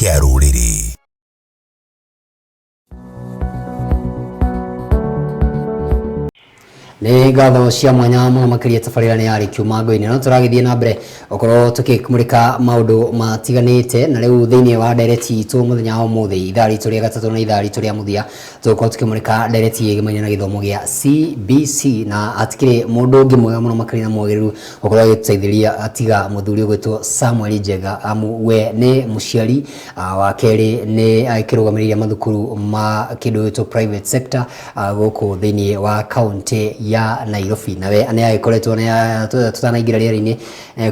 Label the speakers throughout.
Speaker 1: kĩa rũrĩrĩ.
Speaker 2: Nĩ ngatho cia mwanya mũno makĩria tabarĩra nĩ yarĩ kiuma ngo-inĩ no tũragĩthiĩ na mbere okorwo tũkĩmũrĩka maũndũ matiganĩte na rĩu thĩinĩ wa ndereti itũ mũthenya wa ũmũthĩ ithaa ritũ rĩa gatatũ na ithaa ritũ rĩa mũthia tũgũkorwo tũkĩmũrĩka ndereti ĩgĩmaine na gĩthomo gĩa CBC na atikĩrĩ mũndũ ũngĩ mwega mũno makĩria na mwagĩrĩru okorwo agĩtũteithĩria atiga mũthuri ũgwĩtwo Samuel Njega amu we nĩ mũciari wa kerĩ nĩ akĩrũgamĩrĩire mathukuru ma kĩndũ gĩtwo private sector gũkũ thĩinĩ wa kaunti ya Nairobi nawe nĩ agĩkoretwo tutanaingĩra rĩera-inĩ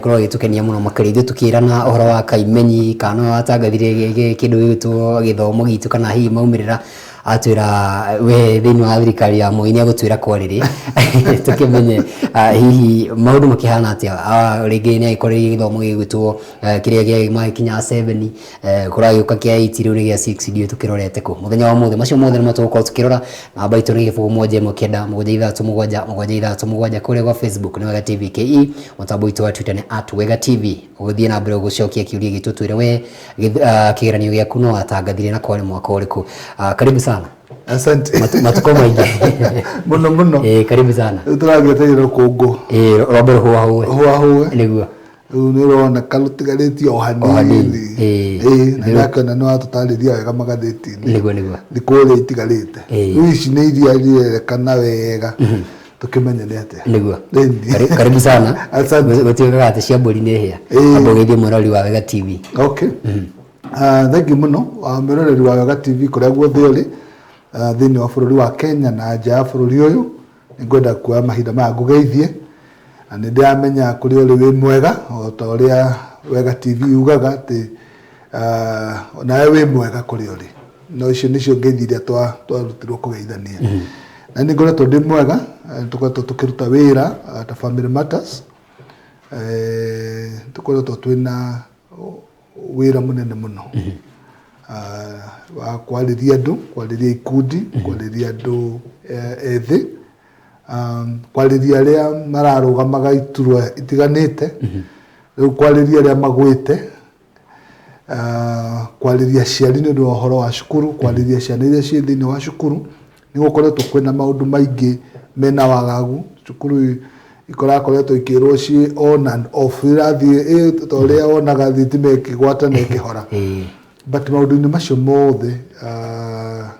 Speaker 2: korwo agĩtũkenia mũno makĩria ithuĩ tukĩrana ũhoro wa Kaimenyi kana watangathire kĩndũ gĩtwo gĩthomo gitũ kana hihi maumĩrĩra atwĩra we thĩinĩ wa thirikari ya Moi nĩ agũtwĩra kwarĩrĩ tũkĩmenye hihi maũndũ makĩhana atĩa rĩngĩ nĩ agĩkorĩire gĩthomo gĩgwĩtwo kĩrĩa gĩa magĩkinya 7 kũragĩũka kĩa 8 rĩu nĩ gĩa 6 ndiũ tũkĩrorete kũ mũthenya wa ũmũthĩ macio mothe nĩ matũgũkorwo tũkĩrora namba itũ nĩ 0719 kũrĩa gwa Facebook nĩ Wega TV KE mũtambo witũ wa Twitter nĩ @Wega TV ũgũthiĩ na mbere gũcokia kĩũria gitũ twĩre we kĩgeranio gĩaku no watangathire na kwarĩ mwaka ũrĩkũ karibu sana.
Speaker 3: Asante.
Speaker 2: Matuko maingi.
Speaker 3: Muno.
Speaker 2: Karibu sana.
Speaker 3: Turageteire Kongo.
Speaker 2: Robert huwa. Niguo.
Speaker 3: Nirona kalutigariti o hanini. Na yakana no atutariria wega magatheti.
Speaker 2: Niguo.
Speaker 3: Thikore itigarite. Ici nĩ iria rĩrekana wega. Tukimenya nĩ atĩa.
Speaker 2: Niguo. Karibu sana.
Speaker 3: Asante.
Speaker 2: Gũtuĩkaga atĩ cia mbũri nĩ hĩa. Amba gĩthie mũrori wa Wega TV.
Speaker 3: Okay. Thank you muno. Mũroreri wa Wega TV kũrĩa guothe ũrĩ. Thĩinĩ wa bũrũri wa Kenya na nja ya bũrũri ũyũ nĩngwenda kuoya mahinda maya ngũgeithie na nĩ ndĩramenya kũrĩ ũrĩ wĩ mwega o ta ũrĩa Wega TV yugaga atĩ nawe wĩ mwega kũrĩ ũrĩ no icio nĩcio ngeithi iria twarutirwo kũgeithania na nĩ ngoretwo ndĩ mwega tũkoretwo tũkĩruta wĩra ta Family Matters tũkoretwo twĩna wĩra mũnene mũno wa kwarĩria andũ kwarĩria ikundi kwarĩria andũ ethĩ kwarĩria arĩa mararũgamaga iturwa itiganĩte rĩu kwarĩria arĩa magwĩte kwarĩria aciari nĩ ũndũ wa ũhoro wa cukuru kwarĩria ciana iria ciĩ thĩinĩ wa cukuru nĩ gũkoretwo kwĩna maũndũ maingĩ mena wagagu cukuru ikorakoretwo ikĩrwo ciĩ on and off irathiĩ ta ũrĩa wonaga thitima ĩkĩgwata na ĩkĩhora but maũndũ-inĩ macio mothe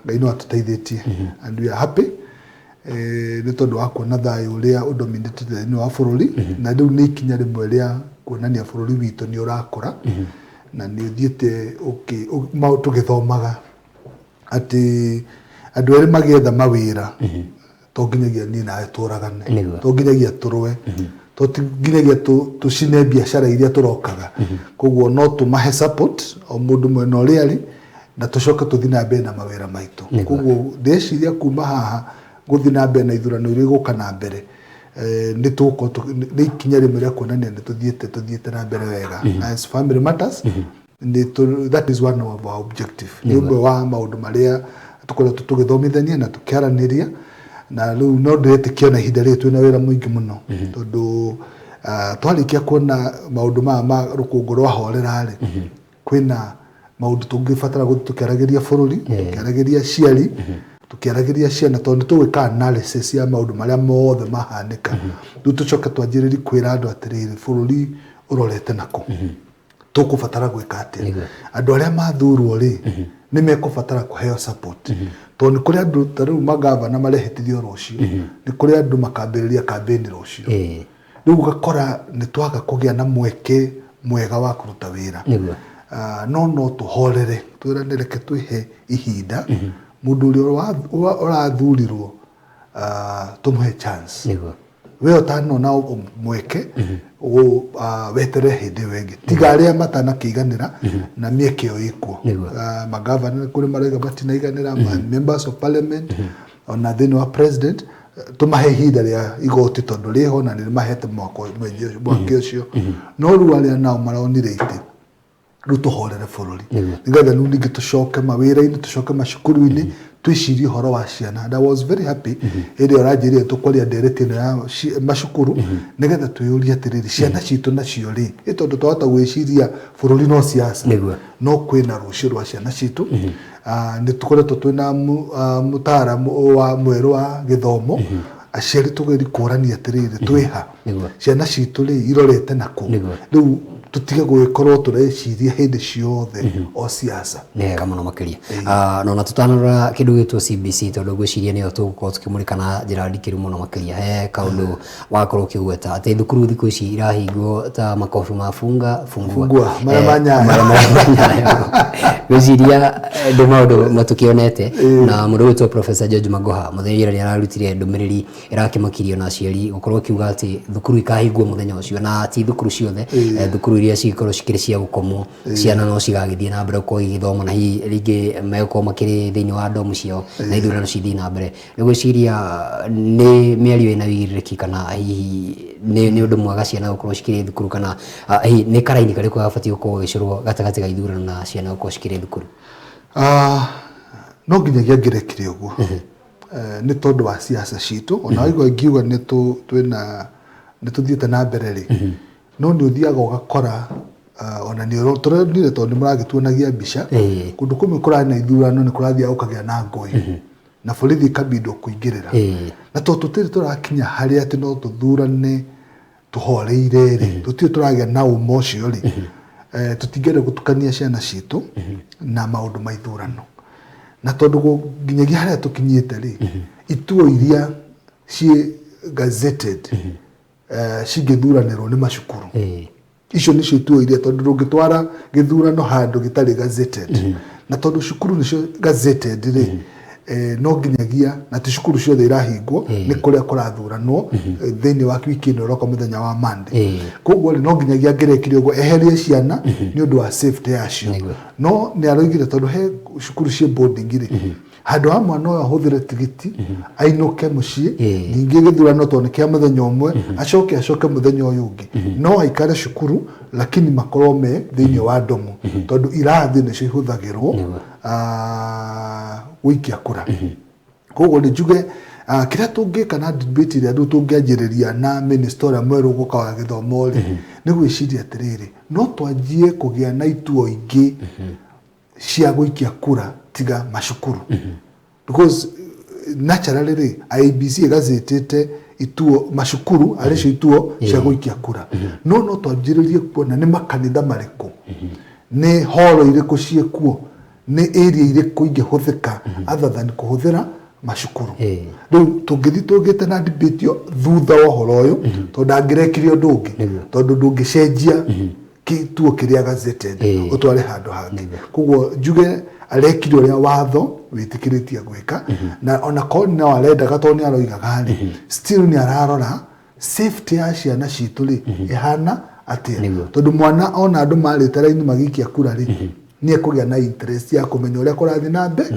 Speaker 3: Ngai no atũteithĩtie and we are happy nĩ tondũ wa kuona thayũ ũrĩa ũdominĩte thĩinĩ wa bũrũri na rĩu nĩ ikinya rĩmwe rĩa kuonania bũrũri witũ nĩ ũrakũra na nĩ ũthiĩte tũgĩthomaga atĩ andũ erĩ magĩetha mawĩra to nginyagia niĩ nawe tũragane to nginyagia tũrũe to nginyagia tũcine biacara iria tũrokaga koguo no tũmahe support o mũndũ mwena ũrĩa arĩ na tũcoke tũthiĩ na mbere na mawĩra maitũ koguo ndeciria kuma haha gũthiĩ na mbere na ithurano iria igũka na mbere nĩ ikinya rĩmwe rĩa kuonania nĩ tũthiĩte na mbere wega as Family Matters that is one of our objective nĩ ũmwe wa maũndũ marĩa tũkoretwo tũgĩthomithania na tũkĩaranĩria na rĩu no ndĩretĩkia na ihinda rĩrĩ twĩna wĩra mũingĩ mũno tondũ twarĩkia kuona maũndũ maya ma rũkũngũ rwa horera-rĩ kwĩna maũndũ tũngĩbatara gũthiĩ tũkĩaragĩria bũrũri tũkĩaragĩria aciari tũkĩaragĩria ciana tondũ nĩtũgwĩka analysis ya maũndũ marĩa mothe mahanĩka rĩu tũcoke twanjĩrĩrie kwĩra andũ atĩrĩrĩ bũrũri ũrorete nakũ tũkũbatara gwĩka atĩa andũ arĩa mathurwo-rĩ nĩ mekũbatara kũheo support tondũ nĩ kũrĩ andũ ta rĩu magavana marehĩtithio rũciũ nĩ kũrĩ andũ makambĩrĩria kambĩni rũciũ rĩu ũgakora nĩ twaga kũgĩa na mweke mwega wa kũruta wĩra no tũhorere twĩranĩre reke twĩhe ihinda mũndũ ũrĩa ũrathurirwo tũmũhe chance we ũtanona mweke wetere hĩndĩ ĩyo ĩngĩ tiga arĩa matanakĩiganĩra na mĩeke ĩyo ĩkuo magavana kũrĩ marauga matinaiganĩra members of parliament ona thĩinĩ wa president tũmahe ihinda rĩa igoti tondũ rĩho na nĩ mahete mwaka ũcio no rĩu arĩa nao maronire itĩ rĩu tũhorere bũrũri nĩgetha rĩu ningĩ tũcoke mawĩra-inĩ tũcoke macukuru-inĩ twicirie horo wa ciana. And I was very happy ĩrĩa ũranjĩrire tũkwaria ndereti ĩno ya macukuru nĩgetha twĩyũrie atĩrĩrĩ ciana citũ nacio rĩ tondũ twahota gwĩciria bũrũri no siasa no kwĩna rũciũ rwa ciana citũ. Nĩ tũkoretwo twĩna mũtaaramu wa mwerũ wa gĩthomo aciari tũgeri kũrania atĩrĩrĩ twĩha ciana citũ rĩ irorete nakũ rĩu tutige gwĩkorwo tũreciria hĩndĩ ciothe o siasa.
Speaker 2: Nega mũno makĩria. No na tũtanarora kĩndũ gĩtwo CBC tondũ gwĩciria nĩyo tũgũkorwo tũkĩmũrĩka na njĩra ndikĩru mũno makĩria he kaũndũ wakorwo ũkĩgweta atĩ thukuru thikũ ici irahingwo ta makobi fungua
Speaker 3: marĩa manyayo
Speaker 2: gwĩciria ndĩ maũndũ matukĩonete na mũndũ wĩtwo Professor George Magoha mũthenya nĩ ararutire ndũmĩrĩri ĩrakĩmakirio na aciari gũkorwo akiuga atĩ thukuru ikahingwo mũthenya ũcio na ti thukuru ciothe thukuru iria cikorwo cikĩrĩ cia gũkomwo ciana no cigagĩthiĩ na mbere gũkorwo igĩthoma na hihi rĩngĩ megũkorwo makĩrĩ thĩinĩ wa ndomu ciao na ithurano cithiĩ na mbere. Nĩ gwĩciria nĩ mĩario ĩna wĩigĩrĩrĩki kana hihi nĩ ũndũ mwega ciana gũkorwo cikĩrĩ thukuru kana hihi nĩ karaini karĩkũ gabatiĩ gũkorwo gĩcũrwo gatagatĩ ga ithurano na ciana gũkorwo cikĩrĩ thukuru?
Speaker 3: No nginyagia ngĩrekire ũguo nĩ tondũ wa siasa citũ ona waigua ngiuga nĩ tũthiĩte na mbere rĩ no nĩ ũthiaga ũgakora ona nĩ tũronire tondũ mũragĩtuonagia mbica kũndũ kũmwe kũrarĩ na ithurano nĩ kũrathiaga gũkagĩa na ngũĩ na borithi ikambindwo kũingĩrĩra na tondũ tũtirĩ tũrakinya harĩa atĩ no tũthurane tũhoreire rĩ tũtirĩ tũragĩa na ũma ũcio rĩ tũtingĩenda gũtukania ciana citũ na maũndũ ma ithurano na tondũ nginyagia harĩa tũkinyĩte rĩ ituo iria ciĩ gazetted cingĩthuranĩrwo nĩ macukuru icio nĩcio ituo iria tondũ ndũngĩtwara gĩthurano handũ gĩtarĩ gazetted na tondũ cukuru nĩcio gazetted rĩ no nginyagia na ti cukuru ciothe irahingwo nĩ kũrĩa kũrathuranwo thĩinĩ wa wiki ĩno ĩroka mũthenya wa Monday. Koguo no nginyagia ngerekire ũguo eherie ciana nĩ ũndũ wa safety yacio no nĩ aroigire tondũ he cukuru cia boarding rĩ handũ ha mwana ũyũ ahũthĩre tigiti ainũke mũciĩ ningĩ gĩthurano tondũ nĩ kĩa mũthenya ũmwe acoke mũthenya ũyũ ũngĩ no aikare cukuru lakini makorwo me thĩinĩ wa ndomu tondũ irathi nĩcio ihũthagĩrwo gũikia kura. Koguo nĩ njuge kĩrĩa tũngĩka na debate ĩrĩa andũ tũngĩanjĩrĩria na minister ũrĩa mwerũ gũka wa gĩthomo rĩ nĩ gwĩciria atĩrĩrĩ no twanjie kũgĩa na ituo ingĩ cia gũikia kura tiga macukuru because naturally rĩ IBC ĩgazetete ituo macukuru arĩcio ituo cia gũikia kura no twanjĩrĩrie kuona nĩ makanitha marĩkũ nĩ horo irĩkũ ciĩkuo nĩ area irĩkũ ingĩhũthĩka other than kũhũthĩra macukuru. Rĩu tũngĩthiĩ tũngĩte na debate thutha wa ũhoro ũyũ tondũ ndangĩrekire ũndũ ũngĩ tondũ ndũngĩcenjia kituo kĩrĩa gazetted ũtware handũ hangĩ. Koguo njuge arekire ũrĩa watho wĩtĩkĩrĩtie gwĩka na ona korwo no arendaga tondũ nĩ aroigaga rĩ still nĩ ararora safety ya ciana citũ rĩ ĩhana atĩa tondũ mwana ona andũ marĩte raini magĩikia kura rĩ nĩ ekũgĩa na interest ya kũmenya ũrĩa kũrathiĩ na mbere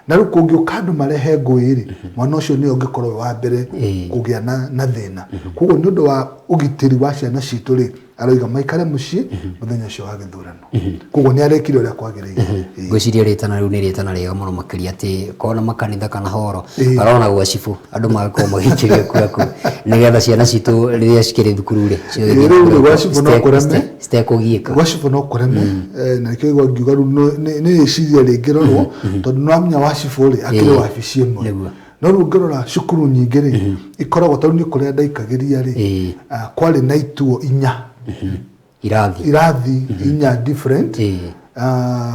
Speaker 3: na rĩu kũngĩũka andũ marehe ngũĩ rĩ mwana ũcio nĩ ũngĩkorwo wa mbere kũgĩa na thĩna. Koguo nĩ ũndũ wa ũgitĩri wa ciana citũ rĩ aroiga maikare mũciĩ mũthenya ũcio wa gĩthurano. Koguo nĩ arekire ũrĩa kwagĩrĩire.
Speaker 2: Ngwĩciria rĩtana rĩu nĩ rĩtana rĩega mũno makĩria atĩ korwo na makanitha kana horo arona gwa cibũ andũ magakorwo magĩikĩria kura kũu nĩgetha ciana citũ rĩrĩa cikĩrĩ thukuru rĩ citekũgiĩka
Speaker 3: gwa cibũ no kũreme na nĩkĩo igua ngiuga rĩu nĩ rĩciria rĩngĩrorwo tondũ nĩwamenya wa cibũ rĩ akĩrĩ wabici ĩmwe no rĩu ũngĩrora cukuru nyingĩ rĩ ikoragwo tondũ nĩ kũrĩa ndaikagĩria rĩ kwarĩ na ituo 4 irathi 4 different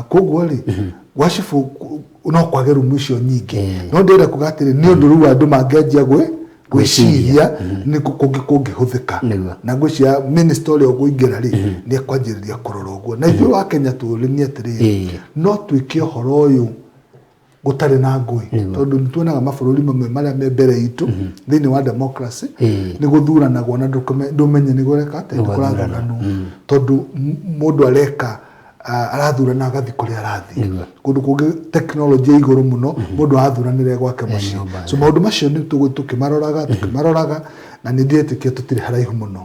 Speaker 3: koguo rĩ gwa cibũ no kwage rumu icio nyingĩ no ndĩrenda kuga atĩrĩ nĩ ũndũ rĩu andũ mangĩanjia gwĩciria nĩ kũngĩhũthĩka na gwĩciria minister ũrĩa ũkũingĩra rĩ nĩ ekwanjĩrĩria kũrora ũguo na ithuĩ wa Kenya tũrĩnie atĩrĩrĩ no twĩke ũhoro ũyũ gũtarĩ na ngũĩ tondũ nĩtuonaga mabũrũri mamwe marĩa me mbere itũ thĩinĩ wa democracy nĩ gũthuranagwo na ndũmenye nĩ gũreka atĩ kũrathuranwo tondũ mũndũ areka arathurana agathiĩ kũrĩa arathiĩ kũndũ kũngĩ tekinoronjĩ igũrũ mũno mũndũ athuranĩre gwake mũciĩ so maũndũ macio nĩ tũkĩmaroraga na nĩ ndĩretĩkia tũtirĩ haraihu mũno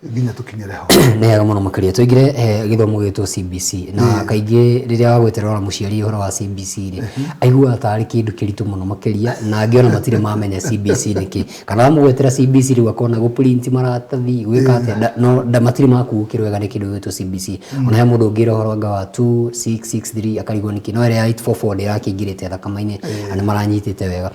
Speaker 3: ginya tukinyire ho
Speaker 2: nega muno makiria tuigire githomo gitu CBC na kaingi riria wagweterera muciari horo wa CBC ri aigua tari kindu kiritu muno makiria na angiona matire mamenya CBC niki kana mugwetera CBC ri wakona go print maratathi gwika atia no matire makuukirwe ga ni kindu gitu CBC ona he mundu ngira horo anga wa 2663 akarigwo niki no ere 844 ndira kingirite thakamaini ana maranyitite wega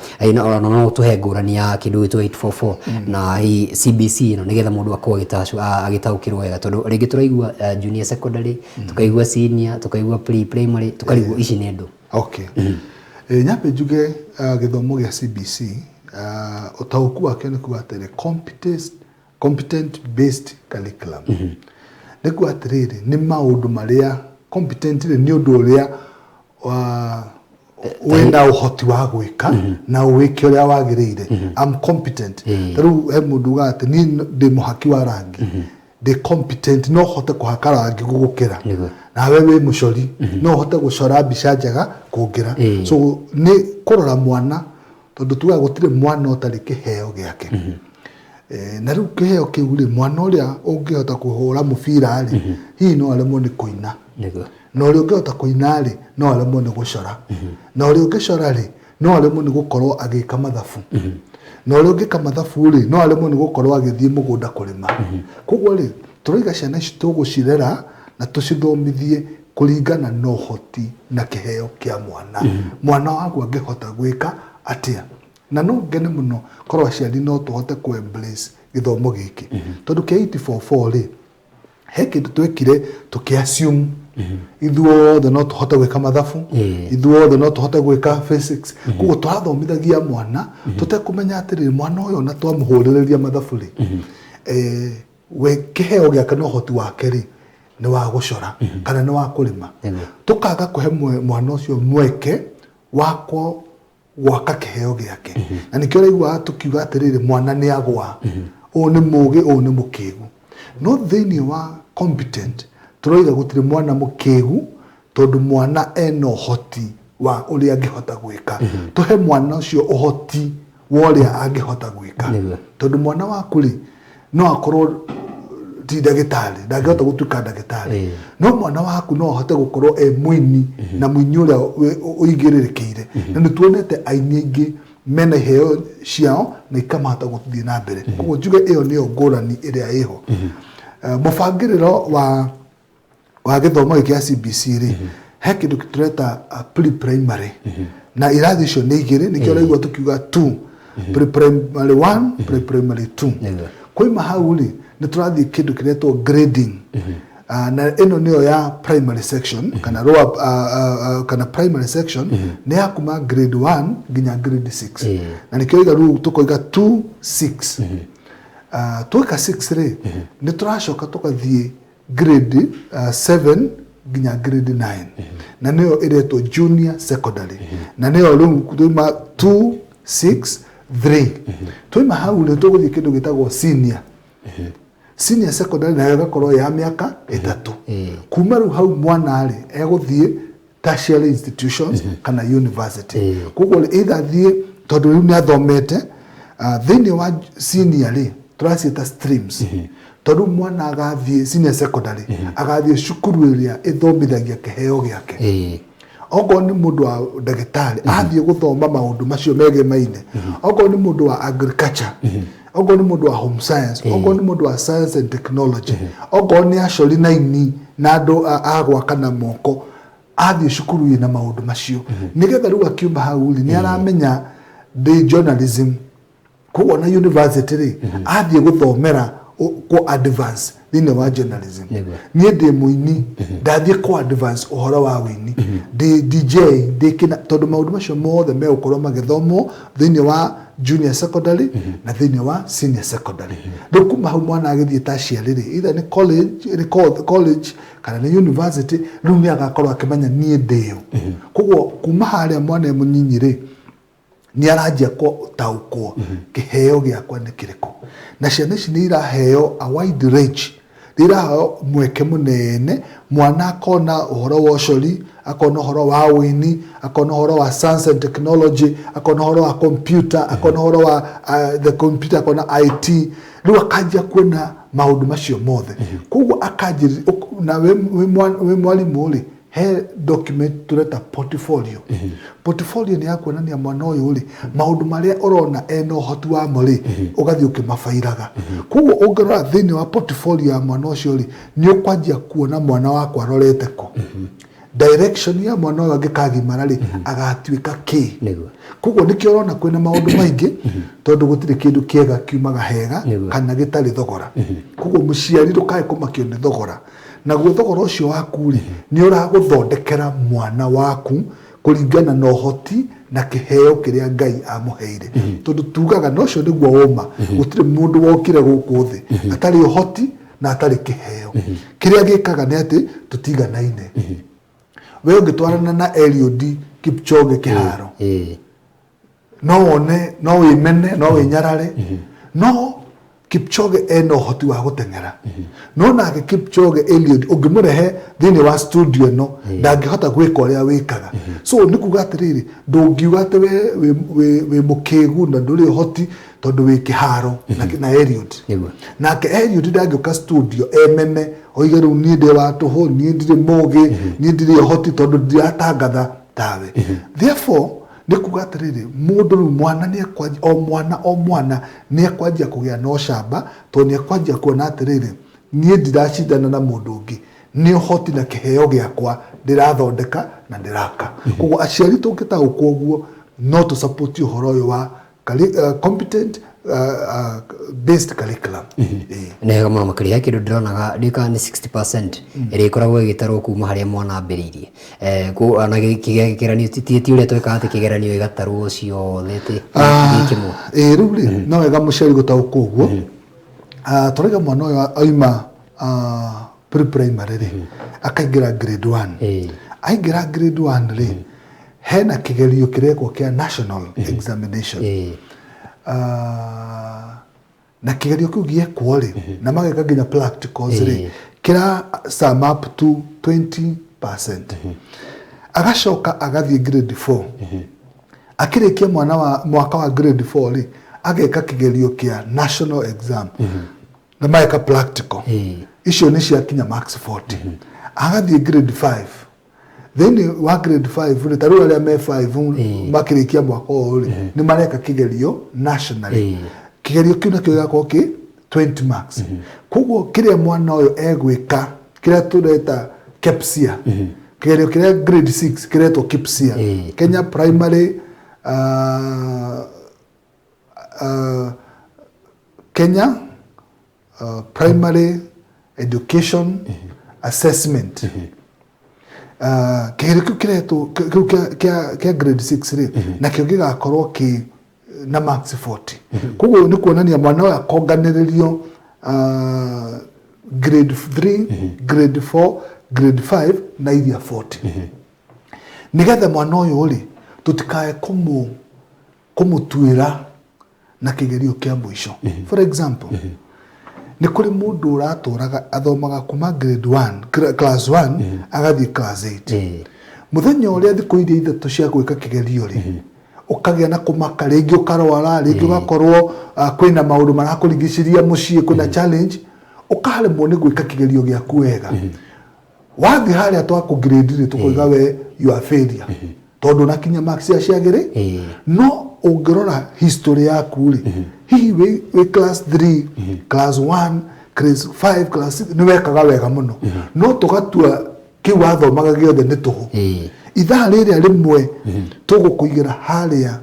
Speaker 2: no tuhe ngurani ya kindu gitu 844 na hi CBC no nigetha mundu akwa agitaukirwo wega tondu ringi turaigua junior secondary tukaigua senior tukaigua primary tukarigwo ici ni ndu
Speaker 3: okay nyambe juge githomo gia CBC utauku wake ni kuatere competent based curriculum ni kuatere ni maundu maria competent ni undu uria wenda uhoti wa gwika na wiki uria wagirire I'm competent taru he mundu gate ni ndi muhaki wa rangi ndi competent no hote kuhaka rangi gugukira na wewe mucori no hote gucora mbica njega kungira so ni kurora mwana tondu tuga gutire mwana utari kiheo giake na riu kiheo kiu ri mwana uria ungihota kuhura mubira ri hi no aremwo ni kuina no uri ungihota kuina ri no aremwo ni gucora no uri ungicora ri no aremwo ni gukorwo agika mathabu no uri ungika mathabu ri no aremwo ni gukorwo agithie mugunda kurima koguo ri turiga ciana ici tugucirera na tucithomithie kuringana no hoti na kiheo kia mwana waku angihota gwika atia na no ngene muno korwa ciari no tuhote ku embrace githomo giki tondu kia 844 ri he kindu twekire tukiassume ithuothe no tuhote gwika mathabu ithuothe no tuhote gwika physics koguo twathomithagia mwana tutekumenya atiri mwana uyu na twamuhurireria mathabu ri we kiheo giake no hoti wake ri ni wa gucora kana ni wa kurima tukaga kuhe mwana ucio mweke wako gwaka kiheo giake na nikio raigua tukiuga atiriri mwana ni agwa o ni mugi o ni mukigu no thini wa competent turoiga gutire mwana mukigu tondu mwana eno hoti wa uria angihota gwika tuhe mwana ucio uhoti wa uria angihota gwika tondu mwana waku ri no akorwo ti ndagitari ndangihota gutuika ndagitari no mwana waku no ahote gukorwo muini na muini uria uigiririkiire na nituonete aini aingi mena heo ciao na ikamata guthie na mbere koguo njuge iyo niyo ngurani iria iho mubangiriro wa githomo kia CBC ri he kindu tureta pre-primary na irathi icio ni igiri nikio raigua tukiuga 2 pre-primary 1 pre-primary 2 kwima hau ri ni turathi kindu kiretwo grading na ino niyo ya primary section kana lower kana primary section ni ya kuma grade 1 ginya grade 6 na nikio iga ru tukoiga 2 6 tuika 6 ri ni turashoka tukathie grade 7 ginya grade 9 na niyo iretwo junior secondary na niyo ru kuma 2 6 3 tuima hau ni tuguthie kindu gitagwo senior secondary na igakorwo ya miaka 3 kuma ru hau mwana ri eguthie tertiary institutions kana university koguo either thie tondu ru ni athomete thini wa senior ri turacita streams tondu mwana agathie senior secondary agathie cukuru iria ithomithagia kiheo giake ogo ni mundu wa ndagitari athie guthoma maundu macio mege maine ogo ni mundu wa agriculture ogo ni mundu wa home science ogo ni mundu wa science and technology ogo ni acori na ini na andu agwaka na moko athie cukuru ina maundu macio nigetha riu akiuma hau ni aramenya the journalism koguo na university ri athie guthomera ko advance thini wa journalism nie ndi muini ndathie ko advance uhoro wa wini ndi DJ ndi kina tondu maundu macio mothe me ukorwo magithomo thini wa junior secondary na thini wa senior secondary ndukuma hau mwana agithie tertiary ri either ni college kana ni university rumi agakorwo akimenya nie ndio koguo kuma haria mwana munyinyi ri ni arajia ko taukwo kiheo giakwa ni kiriko na ciana ici ni iraheo a wide range iraheo mweke munene mwana akona uhoro wa ucori akona uhoro wa wini akona uhoro wa science and technology akona uhoro wa computer akona uhoro wa the computer akona IT riu akajia kuona maundu macio mothe koguo akanjiri na we mwalimu ri he document tureta portfolio portfolio ni yakuonania mwana uyu ri maundu maria urona ena uhoti wa mo ri ugathi ukimafairaga koguo ungirora thini wa portfolio ya mwana ucio ri ni ukwanjia kuona mwana wakwa arorete ko direction ya mwana uyu angikagimara ri agatuika ki koguo nikio urona kwina maundu maingi tondu gutire kindu kiega kiumaga hega kana gitari thogora koguo muciari ndukae kumakio ni thogora naguo thogora ucio waku ri ni uraguthondekera mwana waku kuringana na uhoti na kiheo kiria Ngai amuheire tondu tugaga no cio niguo uma gutire mundu wokire guku thi atari uhoti na atari kiheo kiria gikaga ni ati tutiganaine we ungitwarana na Eliud Kipchoge kiharo no one no wimene no winyarare no Kipchoge eno uhoti wa gutengera no nake Kipchoge Eliud ungimurehe thini wa studio no ndangihota gwika uria wikaga so nikuga atiriri ndungiuga ati we mukigu na nduri uhoti tondu wi kiharo na Eliud nake Eliud ndangiuka studio emene oige riu ni ndi wa tuhu ni ndiri mugi ni ndiri uhoti tondu ndiratangatha tawe therefore nikuga atiriri mundu mwana ni ekwanjia o mwana ni ekwanjia kugia no shamba to ni ekwanjia kuona atiriri ni ndiracindana na mundu ungi ni uhoti na kiheo giakwa ndirathondeka na ndiraka koguo aciari tungita ukoguo no to support uhoro uyu wa competent based curriculum
Speaker 2: nega muno makiria kindu ndironaga ndika ni 60% iri ikoragwo igitarwo kuma haria mwana ambiririe ku ana kigeranio titi uria tweka ati kigeranio igatarwo ciothe ti kimwe
Speaker 3: riu ri no wega muciari gutauka uguo turiga mwana uyu aima pre-primary ri akaingira grade 1 aingira grade 1 ri hena kigerio kirekwo kia national examination na kigerio kiu giekwo ri na mageka nginya practicals ri kira sum up to 20% agacoka agathie grade 4 akirikia mwana wa mwaka wa grade 4 ri ageka kigerio kia national exam na mageka practical icio ni cia kinya max 40 agathie grade 5 then wa grade 5 ri taru aria me 5 makirikia mwaka uri ni mareka kigerio nationally kigerio kiu na kiu gako ki 20 marks koguo kiria mwana uyu egwika kiria tureta KEPSIA kigerio kiria grade 6 kiretwo KEPSIA Kenya Primary Kenya Primary Education Assessment kigerio kiu kiretwo kia grade 6 ri na kiu gigakorwo ki na max 40 koguo ni kuonania mwana uyu akonganiririo grade 3 grade 4 grade 5 na iria 40 nigetha mwana uyu ri tutikae kumutuira na kigerio kia mwisho for example ni kuri mundu uraturaga athomaga kuma grade 1 class 1 agathi class 8 muthenya uria thiku iria ithatu cia gwika kigerio ri ukagia na kumaka ringi ukarwara ringi ugakorwo kwina maundu marakurigiciria mucii kuna challenge ukaremwo ni gwika kigerio giaku wega wathi haria twaku grade ri tukoiga we you are failure tondu nakinya marks ya ciagiri no ungirora history yaku ri hihi we class 3 class 1 class 5 class 6 ni wekaga wega muno no tugatua kiu wathomaga giothe ni tuhu ithaa riria rimwe tugukuigira haria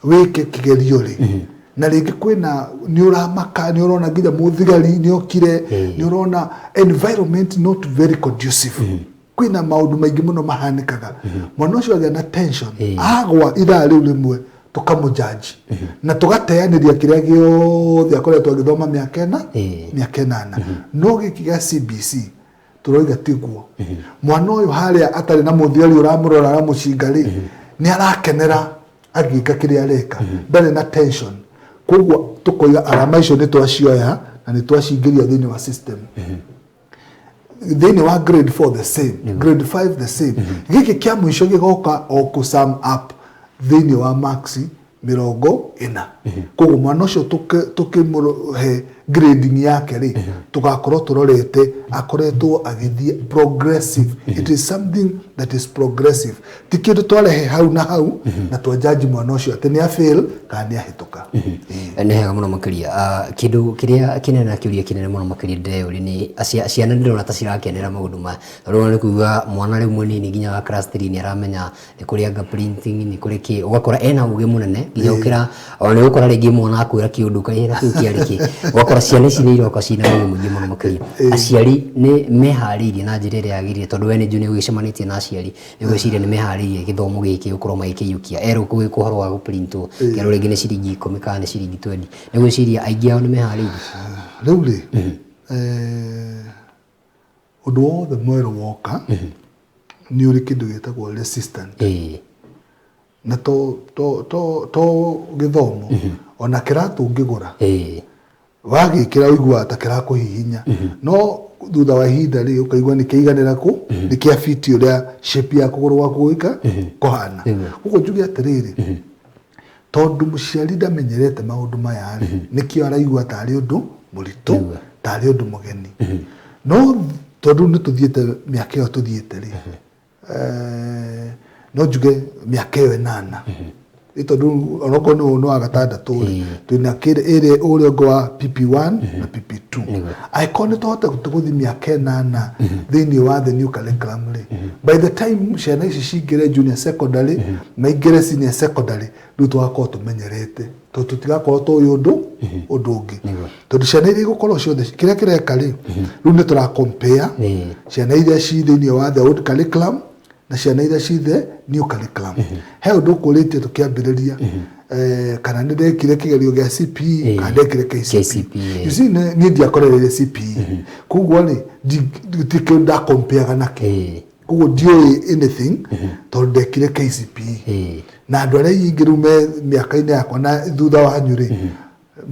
Speaker 3: wike kigerio ri na ringi kwina ni uramaka ni urona nginya muthigari ni okire ni urona environment not very conducive kwina maundu maingi muno mahanikaga mwana ucio agia na tension agwa ithaa riu rimwe tukamujaji na tugateaniria kiria giothe akoretwo agithoma miaka 8 no gikiga CBC turoiga tiguo mwana uyu haria atari na muthigari uramurora na mucingari ni arakenera agika kiria areka ndari na tension koguo tukoiga arama icio ni twacioya na ni twacingiria thini wa system thini wa grade 4 the same grade 5 the same giki kia mwisho gigoka o ku sum up thini wa maxi 40 koguo mwana ucio tukimuhe grading yake ri tugakorwo turorete akoretwo agithie progressive. It is something that is progressive. Tikindu twarehe hau na hau na twajaji mwana ucio ati ni a fail kana ni ahituka.
Speaker 2: Nĩ hega mũno makĩria. Kĩndũ kĩrĩa kĩnene na kĩũria kĩnene mũno makĩria ndĩreyũria nĩ ciana ndĩrona ta cirakenera maũndũ maya. Rĩu nĩ kuuga mwana rĩu mũnini nginya wa class 3 nĩ aramenya nĩ kũrĩ anga printing nĩ kũrĩ kĩ, ũgakora ena ũgĩ mũnene nginya ũkĩra ona nĩ ũgũkora rĩngĩ mwana akwĩra kĩũndũ kaihera kĩu kĩarĩ kĩ, ũgakora ciana ici nĩ iroka cina ũgĩ mũingĩ mũno makĩria. Aciari nĩ meharĩirie na njĩra ĩrĩa yagĩrĩire tondũ we nĩ junior ũgĩcemanĩtie na aciari nĩ gwĩciria nĩ meharĩirie gĩthomo gĩkĩ gũkorwo magĩkĩiyũkia erwo kũgĩ ũhoro wa gũprintwo kĩarwo rĩngĩ nĩ ciringi 10 kana nĩ ciringi 20 nĩ gwĩciria aingĩ ao nĩ meharĩirie.
Speaker 3: Rĩu rĩ ũndũ wothe mwerũ woka nĩ ũrĩ kĩndũ gĩtagwo resistant na to gĩthomo ona kĩratũ ũngĩgũra wagĩkĩra ũiguaga ta kĩrakũhihinya no thutha wa ihinda rĩ ũkaigua nĩ kĩiganĩra kũ nĩ kĩa fiti ũrĩa shape ya kũgũrũ gwaku gũika kũhana. Ũguo njuge atĩrĩrĩ tondũ mũciari ndamenyerete maũndũ maya nĩkĩo araigua tarĩ ũndũ mũritũ tarĩ ũndũ mũgeni no tondũ nĩ tũthiĩte mĩaka ĩyo tũthiĩte rĩ no njuge mĩaka ĩyo 8 tondũ onokorwo nĩ wa gatandatũ twĩna ĩrĩ ũrĩa ũngĩ wa PP1 na PP2 angĩkorwo nĩ tũhota gũthiĩ mĩaka 8 thĩinĩ wa the new curriculum rĩ by the time ciana ici cingĩre junior secondary maingĩre senior secondary rĩu tũgakorwo tũmenyerete tondũ tũtigakorwo tũĩ ũndũ ũngĩ tondũ ciana iria igũkorwo ciothe kĩrĩa kĩreka rĩ rĩu nĩ tũra compare ciana iria ci thĩinĩ wa the old curriculum na ciana iria ci the new curriculum. He ũndũ ũkũrĩtie tũkĩambĩrĩria kana nĩ ndekire kĩgerio gĩa CPE kana ndekire KCPE. You see niĩ ndiakorereire CPE koguo rĩ ndikĩrĩ ndakompeaga nakĩ koguo ndiũĩ anything tondũ ndekire KCPE na andũ arĩa aingĩ rĩu me mĩaka-inĩ yakwa na thutha wanyu rĩ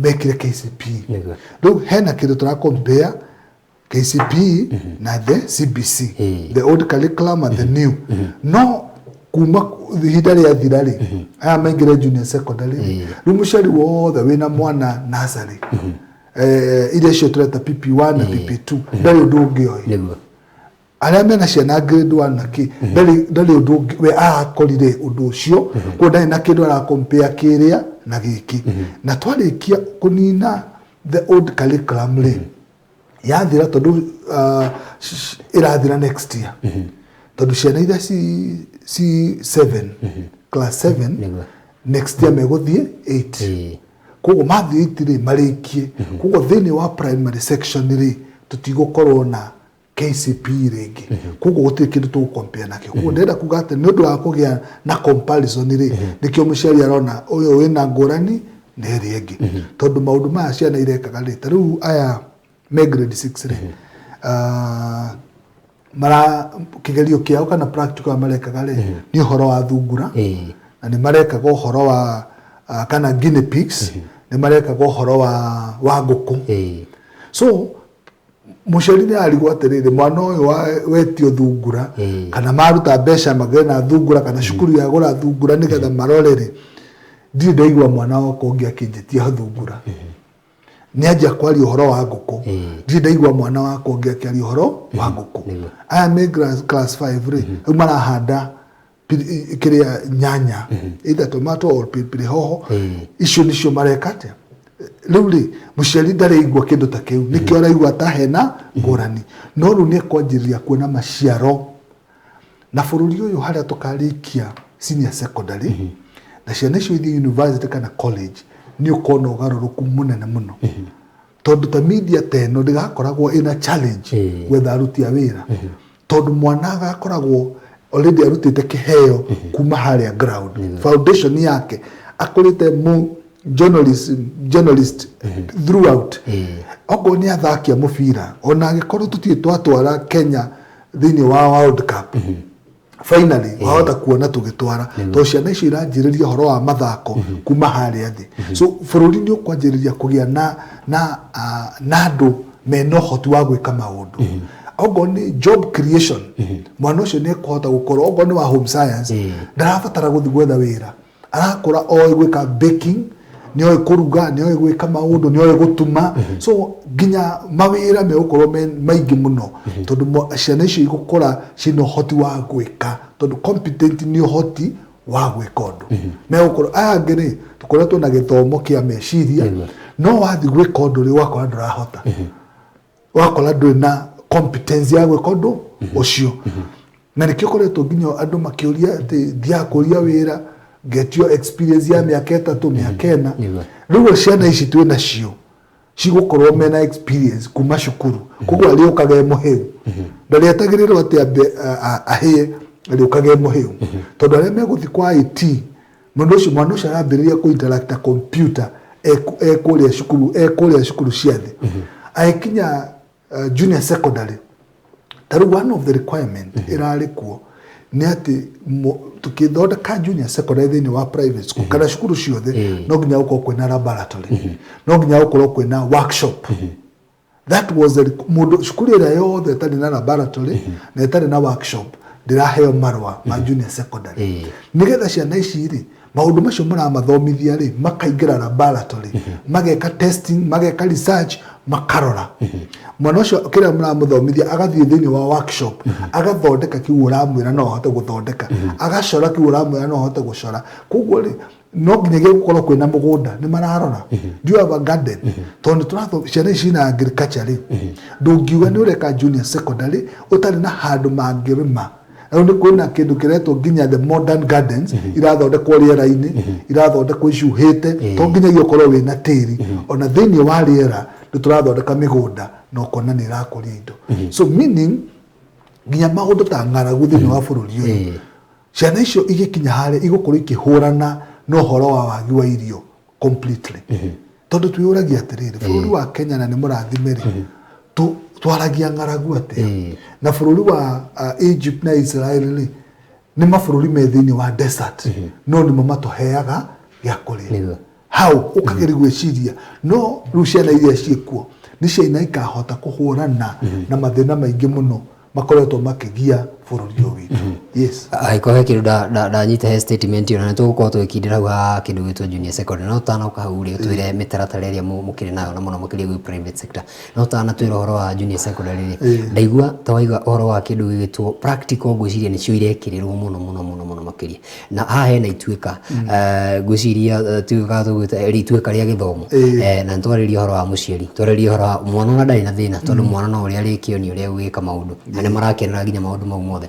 Speaker 3: mekire KCPE. Rĩu hena kĩndũ tũrakompea KCPE na the CBC the old curriculum and the new no kuma ihinda rĩa thira rĩ aya maingĩre junior secondary rĩu mũciari wothe wĩna mwana nursery iria cio tũreta PP1 na PP2 ndarĩ ũndũ ũngĩoĩ arĩa mena ciana grade 1 na kĩ ndarĩ ũndũ we akorire ũndũ ũcio kuo ndarĩ na kĩndũ arakompea kĩrĩa na gĩkĩ na twarĩkia kũnina the old curriculum rĩ yathira tondũ irathira next year tondũ ciana iria ci 7 class 7 next year megũthiĩ 8 koguo mathiĩ 8 rĩ marĩkie koguo thĩinĩ wa primary section rĩ tũtigũkorwo na KCPE rĩngĩ koguo gũtirĩ kĩndũ tũgũkompea nakĩo koguo ndĩrenda kuga atĩ nĩ ũndũ wa kũgĩa na comparison rĩ nĩkĩo mũciari arona ũyũ wĩna ngũrani na ĩrĩa ĩngĩ tondũ maũndũ maya ciana irekaga rĩ ta rĩu aya me grade 6 rĩ mara kigerio kĩao kana practical marekaga rĩ nĩ ũhoro wa thungura na nĩ marekaga ũhoro wa kana guinea pigs nĩ marekaga ũhoro wa ngũkũ so mũciari nĩ arigwo atĩrĩrĩ mwana ũyũ wetio thungura kana maruta mbeca magĩe na thungura kana cukuru yagũra thungura nĩgetha marore rĩ ndirĩ ndaigua mwana wakwa ũngĩ akĩnjĩtia thungura nĩ anjia kwaria ũhoro wa ngũkũ ndirĩ ndaigua mwana wakwa ũngĩ akĩaria ũhoro wa ngũkũ aya me class 5 rĩ rĩu marahanda kĩrĩa nyanya either tomato or pilipili hoho icio nĩcio mareka atĩa rĩu rĩ mũciari ndaraigua kĩndũ ta kĩu nĩkĩo araigua ta hena ngũrani no rĩu nĩ ekwanjĩrĩria kuona maciaro na bũrũri ũyũ harĩa tũkarĩkia senior secondary na ciana icio ithiĩ university kana college nĩ ũkona ũgarũrũku mũnene mũno tondũ ta media teno ndĩgakoragwo ina challenge gwetha aruti a wĩra tondũ mwana agakoragwo already arutĩte kĩheo kuma harĩa ground foundation yake akũrĩte journalist throughout okorwo nĩ athakia mũbira ona angĩkorwo tũtirĩ twatwara Kenya thĩinĩ wa World Cup finally wahota kuona tũgĩtwara to ciana icio iranjĩrĩria ũhoro wa mathako kuma harĩa thĩ so bũrũri nĩ ũkwanjĩrĩria kũgĩa na andũ mena ũhoti wa gwĩka maũndũ okorwo nĩ job creation mwana ũcio nĩ ekũhota gũkorwo okorwo nĩ wa home science ndarabatara gũthiĩ gwetha wĩra arakũra oĩ gwĩka baking nioe kuruga nioe gwika maundu nioe gutuma so ginya mawira me ukorwo maigi muno tondu ciana icio igukora cino hoti wa gwika tondu competent ni hoti wa gwika undu me ukorwo ngiri tukoretwo na githomo kia meciria no wathi gwika undu ri wakora ndurahota wakora ndwina competence ya gwika undu ucio na nikio koretwo ginya andu makiuria ati thia kuria wira get your experience ya miaka 3 miaka 4 riu ciana ici twi nacio cigukorwo mena experience kuma cukuru koguo ari ukage muhiu ndari atagirirwo ati ahie ari ukage muhiu tondu ari meguthi kwa IT mundu ucio mwana ucio arambiriria ku interact na computer ekuria cukuru ciathi aikinya junior secondary taru one of the requirement irari kuo ni ati tukithondeka junior secondary thini wa private school kana cukuru ciothe no nginya ukorwo kwina laboratory no nginya ukorwo kwina workshop that was the cukuru ira yothe tari na laboratory na tari na workshop ndiraheo marwa ma junior secondary nigetha ciana ici ri maundu macio muramathomithia ri makaingira laboratory mageka testing mageka research makarora mwana ucio kira muramuthomithia agathie thini wa workshop agathondeka kiu uramwira no ahote guthondeka agacora kiu uramwira no ahote gucora koguo ri no nginya gukorwo kwina mugunda ni mararora do you have a garden tondu turatho ciana ici na agriculture ri ndungiuga ni ureka junior secondary utari na handu mangirima ni kwina kindu kiretwo nginya the modern gardens irathondekwo riera-ini irathondekwo icuhite to nginya giokorwo wina tiri ona thini wa riera turathondeka migunda no kona ni irakuria indo so meaning nginya maundu ta ng'aragu thini wa bururi uyu ciana icio igikinya hare igukorwo ikihurana no horo wa wagi wa irio completely tondu twiyuragia atiriri bururi wa Kenya na ni murathimeri twaragia ng'aragu ate na bururi wa Egypt na Israel ni mabururi me thini wa desert no ni mamatuheaga gya kuria how ukageri gwiciria no ruciana iria ciekuo ni ciana ikahota kuhurana na mathina maingi muno makoretwo makigia bururi witu yes
Speaker 2: aikohe kindu da nyita statement yo na tugukorwo twikindira ha kindu gitwo junior secondary no tana ukahuri utwire mitaratara iria mukiri nayo na muno mukiri gwi private sector no tana twire horo wa junior secondary ndaigua tawaiga horo wa kindu gitwo practical gwiciria ni cio irekirirwo muno makiri na hahe na ituika gwiciria tuga tugwita ituika ria githomo na ntwariria horo wa muciari twariria horo wa mwana na ndai na thina tondu mwana no uria rikionio uria gwika maundu na marakenera ginya maundu mau mothe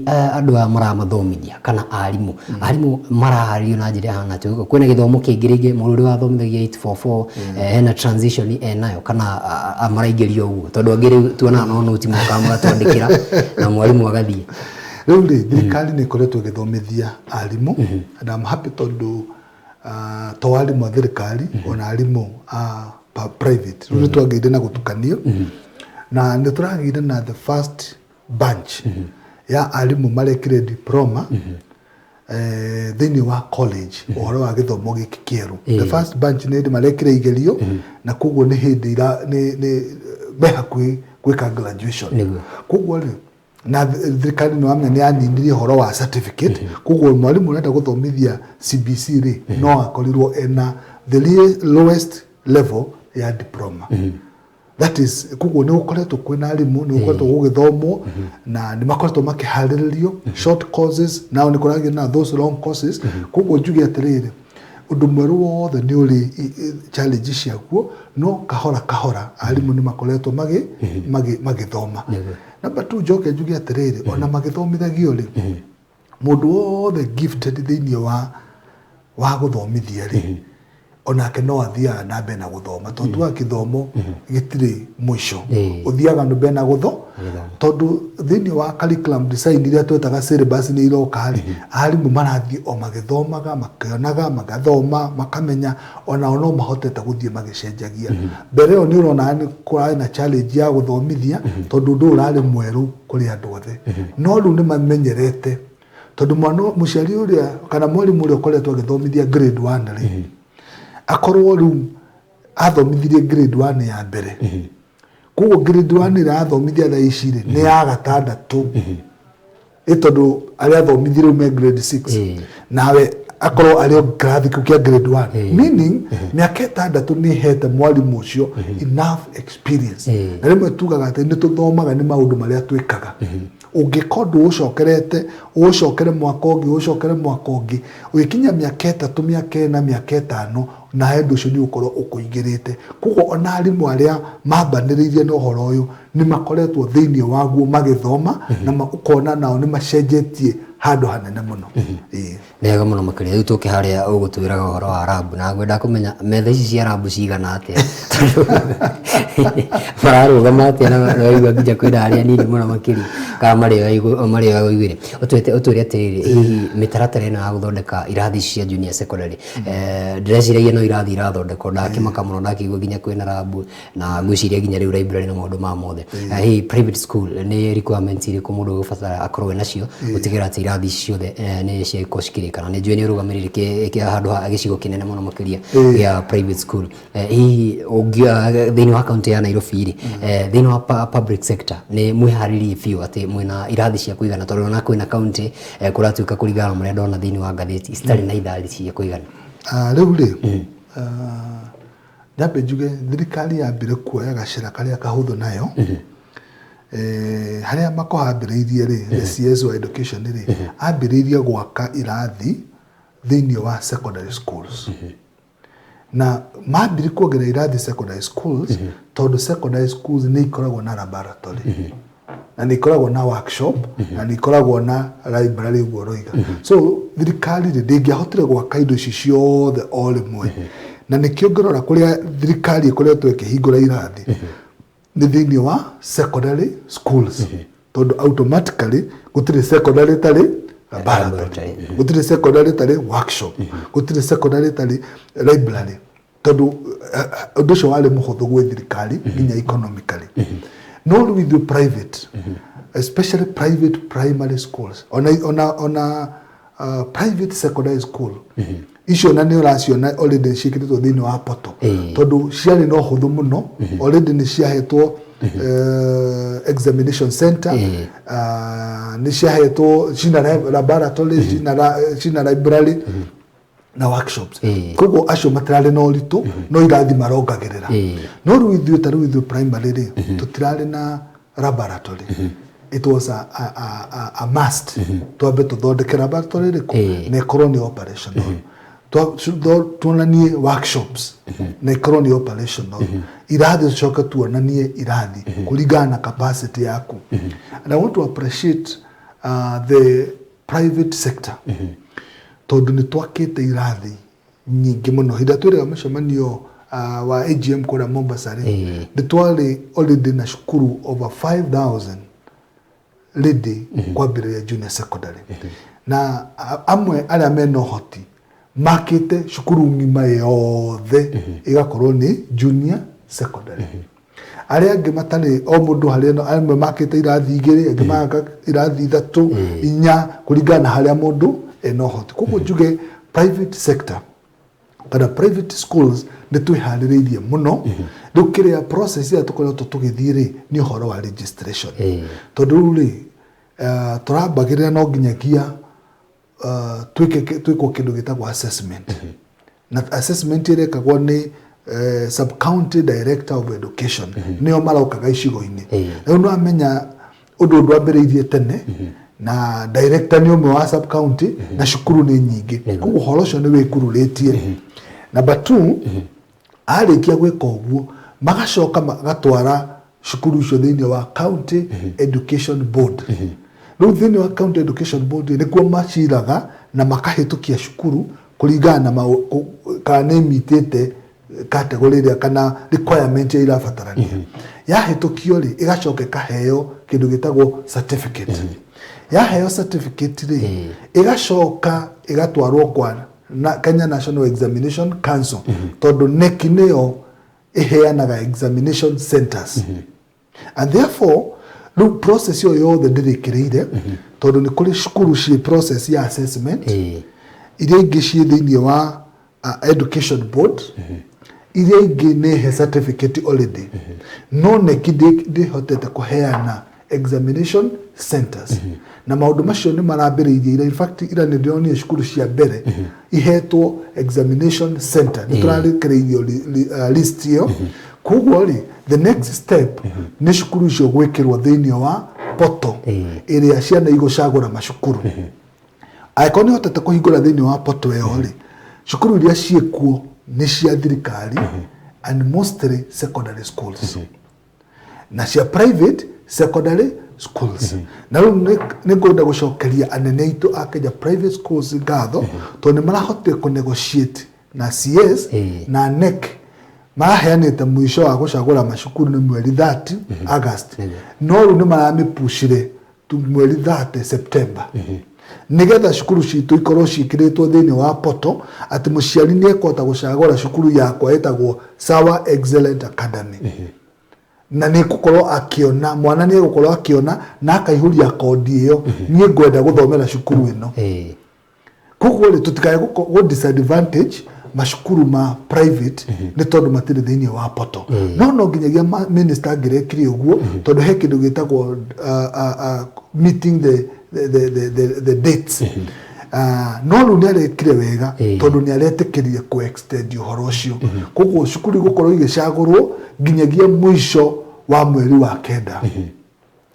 Speaker 2: andu a maramathomithia kana arimu marahario na njira hana tu kwina githomo kingiringi mururi wa thomithagia 844 hena transition nayo kana amaraingirio uguo tondu angiri tuona no no timu kamura twandikira na mwarimu agathie
Speaker 3: riu ri thirikari ni ikoretwo igithomithia arimu and I'm happy tondu to arimu a thirikari ona arimu private riu twagire na gutukanio na ni turagire na the first bunch ya arimu marekire diploma thini wa college uhoro wa githomo giki kieru the first bunch ni marekire igerio na koguo ni hindi ni behakwi gwika graduation koguo ri na thirikari no amenya ni aninirie horo wa certificate koguo mwalimu urenda guthomithia CBC ri no akorirwo ena the lowest level ya diploma that is koguo ni ukoretwo kwina arimu ni ukoretwo gugithomwo na ni makoretwo makiharirio short courses now ni kuragi na those long courses koguo njugi atiriri undu mweru wothe ni uri challenge ciaguo no kahora arimu ni makoretwo magithoma number 2 joke njugi atiriri ona magithomithagio ri mundu wothe gifted thini wa guthomithia ri onake no athia na bena guthoma tondu wa kithomo gitiri mwisho uthiaga no bena gutho tondu thini wa curriculum design iria twetaga syllabus ni iroka arimu marathi o magithomaga makionaga magathoma makamenya ona no mahotete guthie magicenjagia mbere o ni urona ni kwai na challenge ya guthomithia tondu ndu urari mweru kuri andu othe no ru ni mamenyerete tondu mwana muciari uria kana mwalimu uria ukoretwo agithomithia grade 1 ri akorwo ru athomithirie grade 1 ya mbere koguo grade 1 ira athomithia tha icire ni ya gatandatu itondu aria athomithirie me grade 6 nawe akorwo ari grathi kukia grade 1 meaning miaka 6 ni hete mwalimu ucio enough experience na rimwe tugaga ati ni tuthomaga ni maundu maria twikaga ungikondu ucokere mwaka ungi ugikinya miaka 3 miaka 4 miaka 5 na hendu ucio ni ukorwo ukuingirite kuko ona arimu aria mambaniririe no horo uyu ni makoretwo thiini waguo magithoma na ukona nao ni macenjetie handu hanene muno
Speaker 2: nega muno makiria riu tuke haria ugutwiraga horo wa rabu na ngwenda kumenya metha ici cia rabu cigana atia mararugama atia na waigua nginya kwina aria nini muno makiri kana mari waiguire utwire atiriri hihi mitaratara ino ya guthondeka irathi cia junior secondary ndĩreciria no irathi irathondekwo ndakimaka muno ndakigua nginya kwina rabu na ngwiciria nginya riu library na maundu ma mothe hihi private school ni requirements iriku mundu gubatara akorwo nacio gutigira ati irathi ciothe ni cia koshikiri kana ni njue ni rugamiriri ki handu ha gicigo kinene muno makiria ya private school hihi ungia thiini wa county ya Nairobi ri thiini wa public sector ni mwihariri biu ati mwina irathi cia kuigana tondu na kwina county kuratuika kurigana muria ndona thiini wa gatheti stari na ithari cia kuigana
Speaker 3: riu ri ndabe njuge thirikari yambire kuoya gacira karia kahuthu nayo haria makohambiriirie ri the CS wa education ri ambiriirie gwaka irathi thiini wa secondary schools na mambiri kuongerera irathi secondary schools tondu secondary schools ni ikoragwo na laboratory na ni ikoragwo na workshop na ni ikoragwo na library guoroiga so thirikari ri ndingiahotire gwaka indo ici ciothe o rimwe na ni kiongorora kuria thirikari ikoretwo ikihingura irathi ni thiini wa secondary schools tondu automatically gutire secondary tari laboratory gutire secondary tari workshop gutire secondary tari library tondu undu ucio wari muhuthu gwe thirikari nginya economically no with the private especially private primary schools on private secondary school icio na ni uraciona already cikiritwo thiini wa poto tondu ciari no huthu muno already ni ciahetwo examination center ni ciahetwo cina laboratory cina library na workshops kogo acio matirari no ritu no irathi marongagirira no ruithio taru with primary ri tutirari na laboratory it was a must twambe tuthondeke laboratory riku na ikorwo ni operational tuonanie workshops na ikorwo ni operational irathi coka tuonanie irathi kuringana na capacity yaku and I want to appreciate the private sector tondu ni twakite irathi nyingi muno hinda twirega mucemanio wa AGM kura Mombasa ri nditwari already na shukuru over 5,000 ready kwambiriria junior secondary na amwe aria meno hoti makite shukuru ngima yothe igakorwo ni junior secondary aria angi matari o mundu haria no amwe makite irathi igiri angi maka irathi 3 4 kuringana haria mundu eno hoti kuko njuge private sector kana private schools ni twiharireirie muno dukiria process ya tukoretwo tugithiri ni horo wa registration tondu ri turambagirira no nginyagia twiko kindu gitagwo assessment na assessment irekagwo ni sub county director of education nio maraukaga icigo-ini no amenya undu ndwambiriirie tene na director ni umwe wa sub county na shukuru ni nyingi kuko horo cio ni wikururitie number 2 arikia gwika uguo magacoka magatwara shukuru cio thiini wa county education board no thiini wa county education board ni kuo maciraga na makahitukia shukuru kuringana na kana mitete category ria kana requirement ya irabatarania yahitukio ri igacoka kaheo kindu gitagwo certificate yaheo certificate ri igacoka igatwarwo kwa Kenya National Examination Council tondu NEC niyo iheanaga examination centers and therefore no process yo yothe ndirikireire tondu ni kuri shukuru ci process ya assessment iria ingi ci thiini wa education board iria ingi ni he certificate already no NEC ndihotete kuheana examination centers na maundu macio ni marambiriirie in fact ira ni ndionire cukuru cia mbere ihetwo examination center ni turarekereirio list iyo koguo the next step ni cukuru icio gwikirwo thiini wa poto iria ciana igocagura macukuru aikoni hotete kuhingura thiini wa poto iyo cukuru iria ciekuo ni cia thirikari and mostly secondary schools na cia private secondary schools na riu ni ngwenda gucokeria anene aitu a Kenya private schools ngatho tondu ni marahotire ku negotiate na CS na NEC maraheanite mwisho wa gucagura macukuru ni mweri 30 August no riu ni maramipushire tu mweri 30 September nigetha cukuru citu ikorwo cikiritwo thiini wa poto ati muciari ni ekota gucagura cukuru yakwa etagwo Sawa Excellent Academy na ni gukorwo akiona mwana ni gukorwo akiona na akaihuria kodi iyo ni ngwenda guthomera cukuru ino koguo tutikaye go disadvantage macukuru ma private ni tondu matire thiini wa poto no nginyagia minister ngirekire uguo tondu he kindu gitagwo meeting the dates no riu ni arekire wega tondu ni aretekirie ku extend uhoro ucio koguo cukuru gukorwo igicagurwo nginyagia mwisho wa mweri wa kenda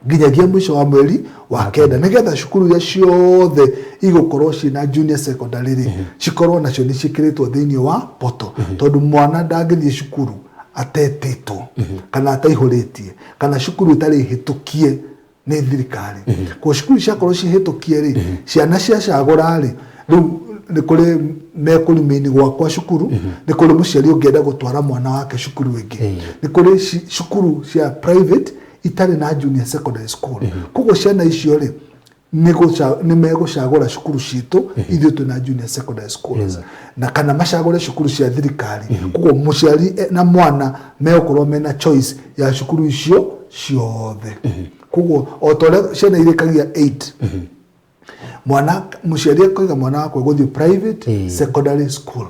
Speaker 3: nginyagia mwisho wa mweri wa kenda nigetha cukuru ya ciothe igukorwo cina junior secondary cikorwo nacio ni cikiritwo thiini wa poto tondu mwana ndangithie cukuru atetitwo kana ataihuritie kana cukuru itari hitukie ni thirikari ko cukuru ciakorwo cihitukie ri ciana ciacagura ri riu ni kuri mekurimini gwakwa cukuru ni kuri muciari ungienda gutwara mwana wake cukuru ingi ni kuri cukuru cia private itari na junior secondary school koguo ciana icio ri ni megucagura cukuru citu ithuĩ twina junior secondary schools na kana macagure cukuru cia thirikari koguo muciari na mwana megukorwo mena choice ya cukuru icio ciothe koguo otore ciana irekagia 8 mwana muciari akoiga mwana wako guthii private secondary school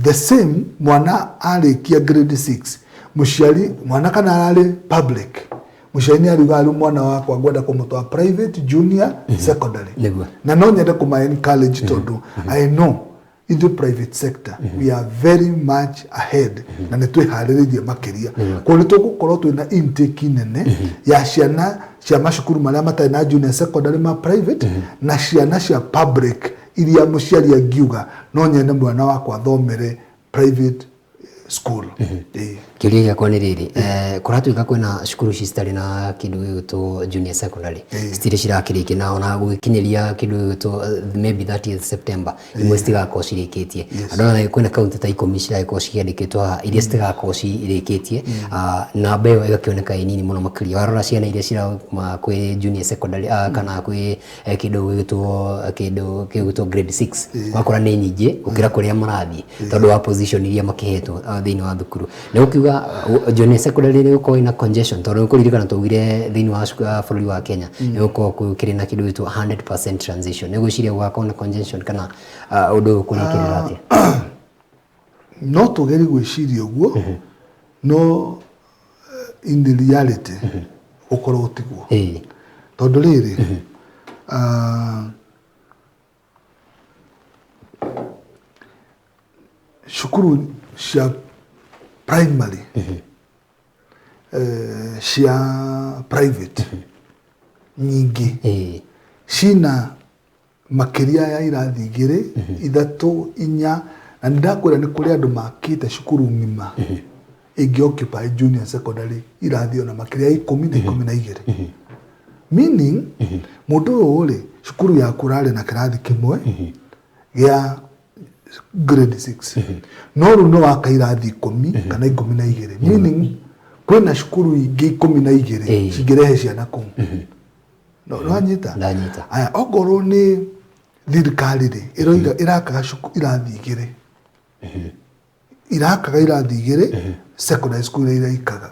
Speaker 3: the same mwana arikia grade 6 muciari mwana kana ari public muciari ni ariga ari mwana wako ngwenda kumutwa private junior secondary na no nyende kuma college tondu I know in the private sector we are very much ahead na ni twihariririe makiria ko ni tugukorwo twina intake nene ya ciana cia macukuru maria matai na junior secondary ma private na ciana cia public iria muciari angiuga no nyende mwana wakwa thomere private school
Speaker 2: kiuria giakwa ni riri kuratuika kwina cukuru citari na kindu gitwo junior secondary stiri cirakiriki na ona gukinyiria kindu gitwo maybe 30th September imwe stigako cirikitie andona kwina county ta 10 cirako ciandikitwo iria stigako cirikitie na beyo igakioneka inini muno makiria warora ciana iria cirauma kwi junior secondary kana kwi kindu gitwo grade 6 wakora ni nyingi ukira kuria marathie tondu wa position iria makihetwo thiini wa thukuru na ukiuga junior secondary ni uko ina congestion tondu kuririkana tugire thiini wa bururi wa Kenya ni uko kukirina kindu gitwo 100% transition ni guciria gwakona congestion kana undu kunikirira atia
Speaker 3: no tugeri gwiciria uguo no in the reality ukorwo tiguo tondu riri shukuru cia primary cia private nyingi cina makiria ya irathi igiri ithatu inya na ndakwira ni kuri andu makite cukuru ngima ingioccupy junior secondary irathi ona makiria 10 na 12 meaning mundu uri cukuru ya kurare na kirathi kimwe ya grade 6 no ru no akairathi 10 kana 12 meaning kwina cukuru ingi 12 cigerehe ciana kou no anyita aya ogoro ni thirikari ri iroiga irakaga cukuru irathi igiri irakaga irathi igiri secondary school iraikaga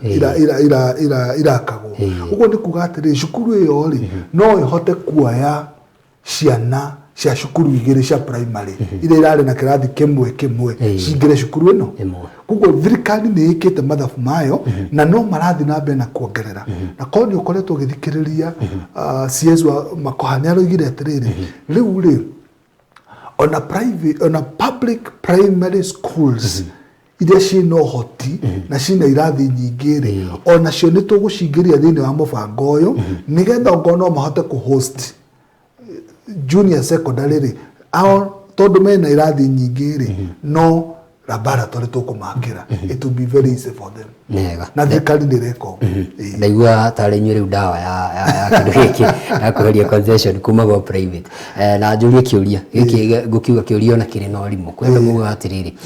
Speaker 3: irakagwo ugo ni kuga atiri cukuru iyo ri no ihote kuoya ciana cia cukuru igiri cia primary ire irari na kirathi kimwe cingire cukuru ino kugo thirikari ni ikite mathabu mayo na no marathi na mbere na kuongerera na koni ukoretwo githikiriria CS wa makohani arogire atiriri riu ri on a public primary schools iria ciina uhoti na ciina irathi nyingi ri ona cio ni tugucingiria thiini wa mubango uyu nigetha ngono mahote ku host junior secondary ri ao tondu mena irathi nyingi ri no laboratory tukumakira it will be very easy for them
Speaker 2: nega
Speaker 3: na thirikari ndireko
Speaker 2: ndaigua tari nyuri dawa ya kindu giki ya kuheria concession kuma go private na njurie kiuria giki gukiuga kiuria na kiri no rimu kwenda muga atiriri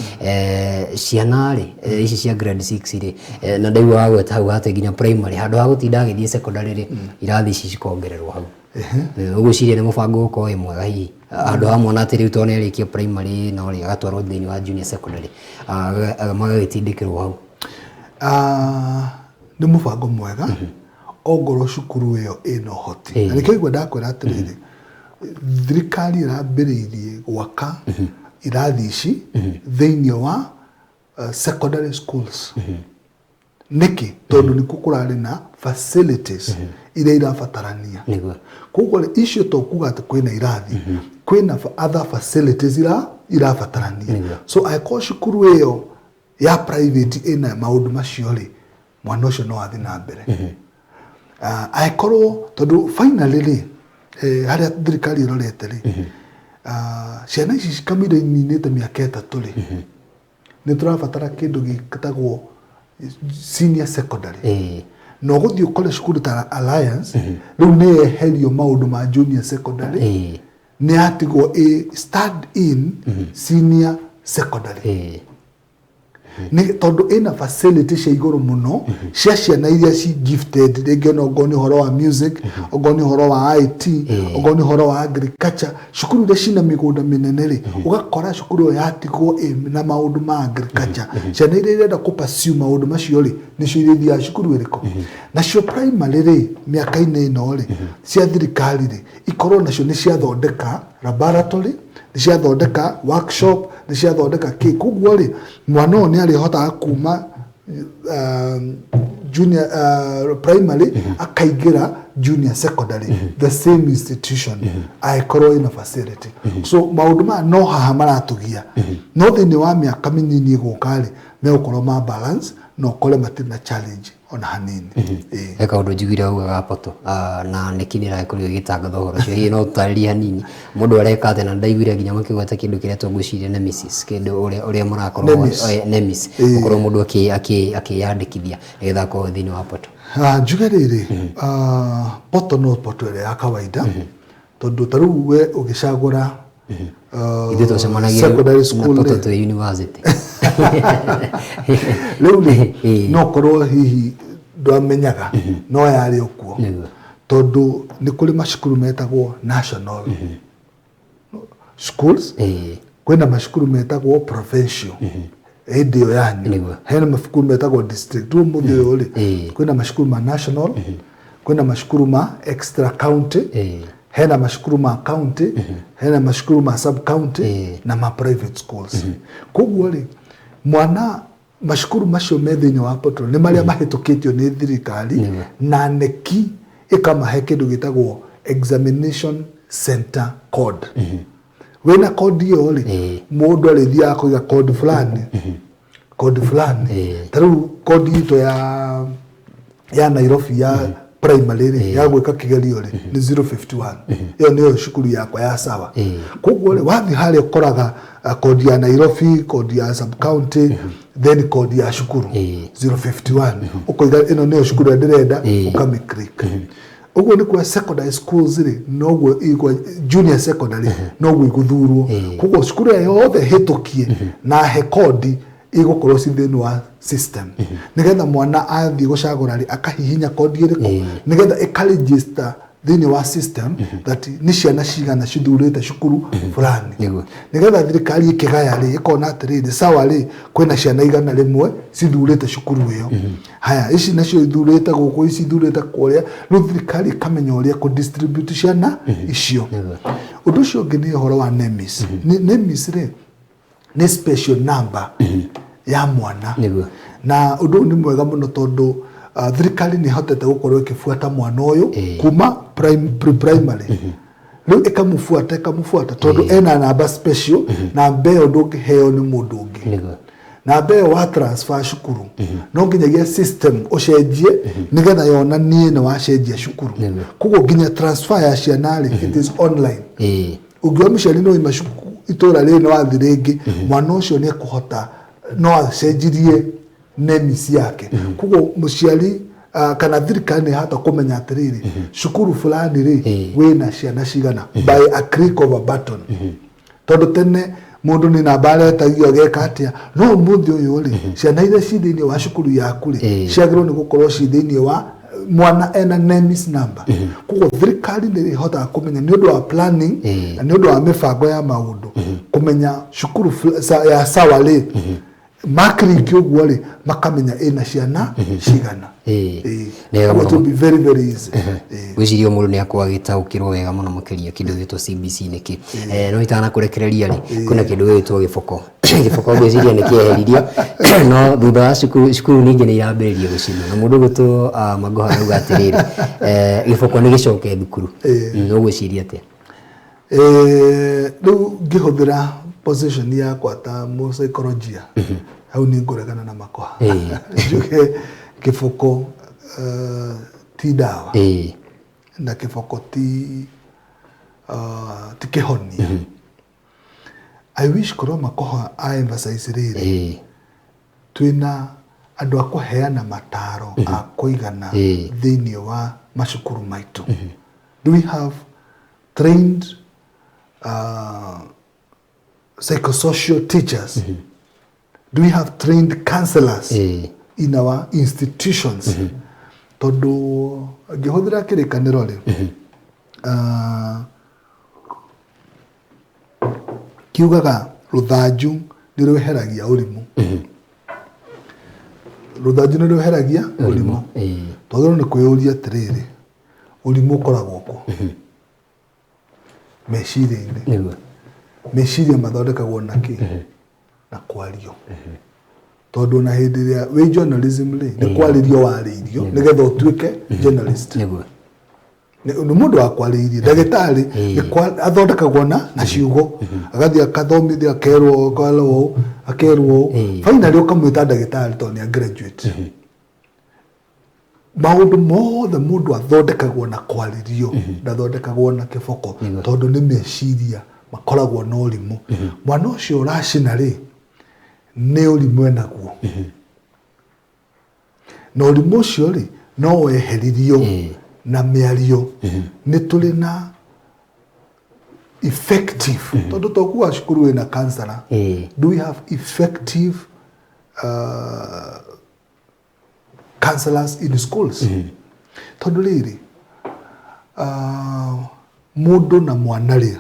Speaker 2: ciana ri ici cia grade 6 ri na ndaigua wagweta hau hate nginya primary handu ha gutinda githie secondary ri irathi ici cikongererwo hau uguo ciria ni mubango uko imwega hihi andu ha mwana atiri utone arikia primary no ri agatwarwo thiini wa junior secondary magagitindikirwo hau
Speaker 3: ni mubango mwega ongoro cukuru iyo ino hoti na nikigwa ndakwira atiriri thirikari irambiriirie gwaka irathi ici thiini wa secondary schools niki tondu ni kukurari na facilities ire irabatarania kuko icio to kuga ati kwina irathi kwina other facilities irabatarania so I call cukuru iyo ya private ina maundu macio ri mwana ucio no athi na mbere I call tondu finally ri haria thirikari irorete ri ciana ici cikamire ninite miaka 3 ri ni turabatara kindu gitagwo senior secondary no guthi ukole cukuru ta Alliance riu ni eherio maundu ma junior secondary ni atigwo start in senior secondary ni tondu ina facility cia iguru muno cia ciana iria ci gifted rege no goni horo wa music ogoni horo wa IT ogoni horo wa agriculture cukuru iria cina migunda minene ri ugakora cukuru yatigwo na maundu ma agriculture ciana iria irenda ku pursue maundu macio ri nicio iria cukuru iriko na cio primary ri miaka-ini ino ri cia thirikari ri ikorwo nacio ni cia thondeka laboratory ni cia thondeka workshop ni cia thondeka kuguo ri mwana ni arihota kuma junior primary akaigira junior secondary the same institution aikorwo ina facility so maundu ma no haha maratugia no thini wa miaka minini gukari me ukorwo ma balance no kole matina challenge ona hanini
Speaker 2: eka undu njigire au agapoto na nikinira ikurio gitangatho horo cio hi no tariria hanini mundu areka ate na ndaiguire nginya makigweta kindu kiria tugwiciria na Mrs kindu uria murakorwo nemis ukorwo mundu akiyandikithia nigetha ko thini wa poto njuge riri poto no poto ya kawaida tondu taru we ugicagura idito
Speaker 3: secondary school
Speaker 2: poto to university
Speaker 3: Leuli no korwo hihi ndwamenyaga no yari okuo tondu ni kuri macukuru metagwo national schools kwina macukuru metagwo provincial edio yani hena macukuru metagwo district tu muthio ri kwina macukuru ma national kwina macukuru ma extra county hena macukuru ma county hena macukuru ma sub county na ma private schools kuguo ri mwana mashukuru macio methini wa poto ni maria mahitukitio ni thirikari na neki ikamahe kindu gitagwo examination center code wena code iyo ri mundu arithia kuiga code fulani taru code ito ya Nairobi ya primary ya gwika kigerio ri ni 051 iyo niyo cukuru yakwa ya sawa kuguo ri wathi hari ukoraga code ya Nairobi code ya sub county then code ya cukuru 051 ukoiga ino niyo cukuru ndirenda ukame click uguo ni kwa secondary schools ri noguo igwa junior secondary noguo iguthurwo kuguo cukuru yothe hitukie na he code igukorwo thini wa system nigetha mwana athi gucagura ri akahihinya code iriko nigetha ikaregister thini wa system that ni ciana cigana cithurite cukuru fulani nigetha thirikari ikigaya ri ikona atiriri sawa ri kwina ciana igana rimwe cithurite cukuru iyo haya ici nacio ithurite guku ici ithurite kuria no thirikari kamenya uria ku distribute ciana icio undu ucio ungi ni horo wa NEMIS NEMIS ri ni special number ya mwana na undu ni mwega muno tondu thirikari ni hotete gukorwo ikifuata mwana uyu kuma primary riu ikamufuata tondu ena namba special na mbeo ndungiheo ni mundu ungi na mbeo wa transfer cukuru no nginyagia system ucenjie nigetha yonanie ni wacenjia cukuru kugo nginya transfer ya ciana ri it is online ungiwa micari no imacuku itura ri no wathiringi mwana ucio ni ekuhota no acenjirie NEMIS yake kugo muciari kana thirikari hata kumenya atiriri cukuru fulani ri wina ciana cigana by a click of a button tondu tene mundu ni namba aretagio geka atia no muthi uyu ri ciana iria ci thiini wa cukuru yaku ri ciagirwo ni gukorwo ci thiini wa mwana ena NEMIS number kugo thirikari ni hota kumenya ni undu wa planning na ni undu wa mibango ya maundu kumenya cukuru ya sawa ri makri kyoguo ri makamenya ina ciana cigana it will be very very easy
Speaker 2: wicirio mundu ni akwa gitaukirwo wega muno makiria kindu gitwo CBC niki no itana kurekereria ri kuna kindu gitwo giboko gwiciria ni kieheririo no thutha wa cukuru ningi ni irambiririe gucina na mundu gitwo magoha rauga atiriri giboko ni gicoke thukuru no gwiciria atia
Speaker 3: riu ngihuthira position ya kwata mu psychology hau ni ngoregana na makoha njuke kifoko ti dawa na kifoko ti kihonia I wish korwo makoha I emphasize riri twina andu akuheana mataro a kuigana thiini wa macukuru maitu do we have trained psychosocial teachers do we have trained counselors in our institutions tondu ngihuthira kirikaniro ri kiugaga ruthanju ni ruheragia urimu ruthanju ni ruheragia urimu tondu ni kwiyuria atiriri urimu ukoragwo ku meciria-ini meciria mathondekagwo naki na kwario tondu na hindi ria wi journalism ri ni kwaririo waririo nigetha utuike journalist ni mundu wa kwaririo ndagitari ni athondekagwo na ciugo agathia akathomithia akerwo finally ukamwita ndagitari tondu ni graduate maundu mothe mundu athondekagwo na kwaririo ndathondekagwo na kiboko tondu ni meciria makoragwo na urimu mwana ucio uracina ri ni urimu enaguo na urimu ucio ri no weheririo na miario ni tuli na effective tondu tokuwa cukuru wina counselor do we have effective counselors in schools tondu riri mundu na mwana ri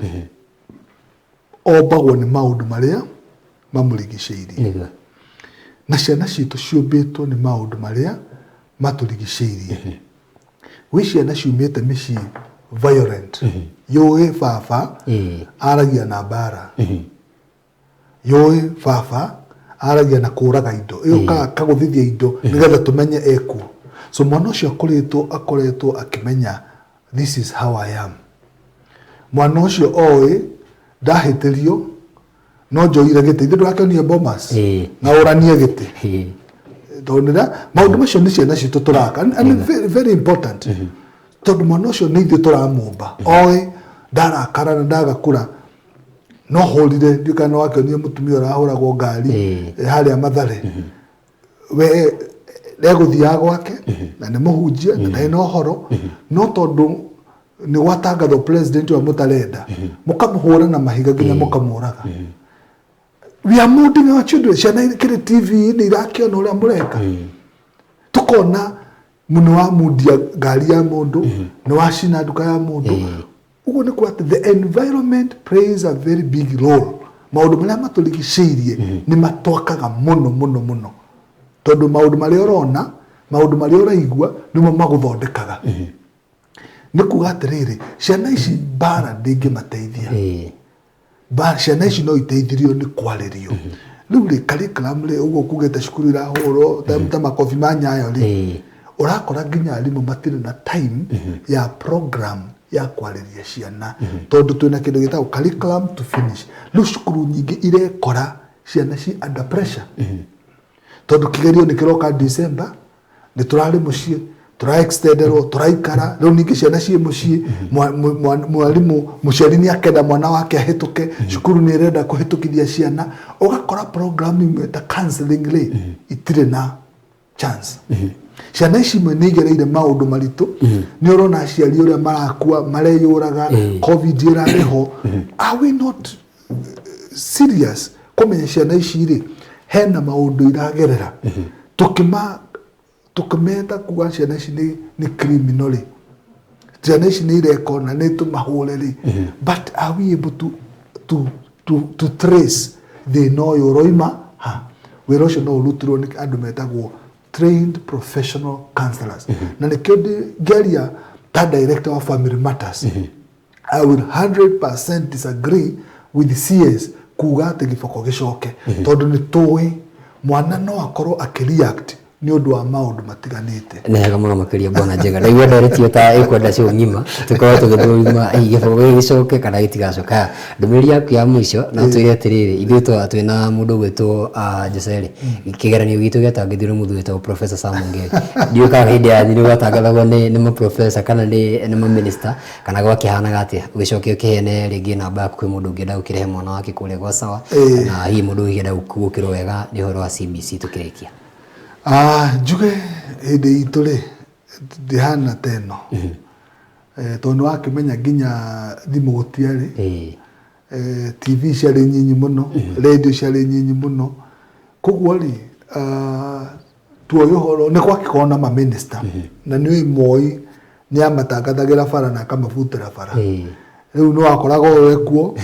Speaker 3: obagwo ni maundu maria mamurigiceirie na ciana citu ciumbitwo ni maundu maria maturigiceirie wi ciana ciumite micii violent yoi baba aragia na mbara yoi baba aragia na kuraga indo iyo kaguthithia indo nigetha tumenye eku so mwana ucio akoretwo akimenya this is how I am mwana ucio oi ndahitirio no njoire giti ithu ndakionia bomas na uranie giti tonira maundu macio ni ciana citu turaka and very, very important tondu mwana ucio ni ithu turamumba oi ndarakara na ndagakura no holide ndikana wakionia mutumia urahuragwo ngari haria Mathare we leguthia gwake na ni muhunjia na ni horo no tondu ni watangatho president wa mutarenda mukamuhura na mahiga nginya mukamuraga we are molding our children ciana kiri TV ni irakiona uria mureka tukona muno wa mudia ngari ya mundu no wa cina nduka ya mundu ugo ni kwa the environment plays a very big role maundu maria matũrigicĩirie ni matwakaga muno tondu maundu maria urona maundu maria uraigua nimo maguthondekaga ni kuga atiriri ciana ici bara ndingĩmateithia ciana ici no iteithirio ni kwarĩrio riu ri curriculum ri uguo kugete cukuru irahũrwo ta makobi ma Nyayo ri urakora nginya arimũ matirĩ na time ya program ya kwarĩria ciana tondu twina kindu gitagwo curriculum to finish riu cukuru nyingĩ irekora ciana ci under pressure tondu kigerio ni kiroka December ni turari muciĩ turaextenderwo turaikara riu ningi ciana cie muciĩ mwarimu muciari ni akenda mwana wake ahituke cukuru ni irenda kuhitukithia ciana ugakora programming ta counseling ri itire na chance ciana ici mwe ni igereire maundu maritu ni urona aciari uria marakua mareyuraga covid irareho are we not serious kumenya ciana ici ri hena maundu iragerera tukimeta kuga ciana ici ni criminal ciana ici ni irekona ni tumahureri but are we able to trace they know yoroima wira ucio no urutirwo ni andu metagwo trained professional counselors na nikio geria ta director wa family matters I will 100% disagree with the CS kuga ati giboko gicoke tondu ni tuwi mwana no akorwo akireact ni undu wa maundu matiganite
Speaker 2: nega muno makiria bwana njega na iwe directio ta ikwenda cio ngima tukorwo tugithurima giboko gicoke kana gitigacoka ndumiri yaku ya mwisho na twire atiriri ithuĩ twina mundu gwitwo Joseli kigeranio gitu giatangithirwo muthu witwo Professor Sam Ngeri ndiuka hindi ya thiri gwatangathagwo ni ma professor kana ni ma minister kana gwakihanaga atia ugicoke ukihene ringi namba yaku kwi mundu ungienda gukirehe mwana wake kuria gwa sawa na hi mundu ungienda gukirwo wega ni horo wa CBC tukirekia
Speaker 3: njuge hindi itu ri ndihana teno tondu wakimenya nginya thimu gutiari TV ciari nyinyi muno radio ciari nyinyi muno koguo ri tuoyo horo ni gwakikona ma minister na ni moi ni amatangathagira bara na akamabutira bara riu no akoragwo wekuo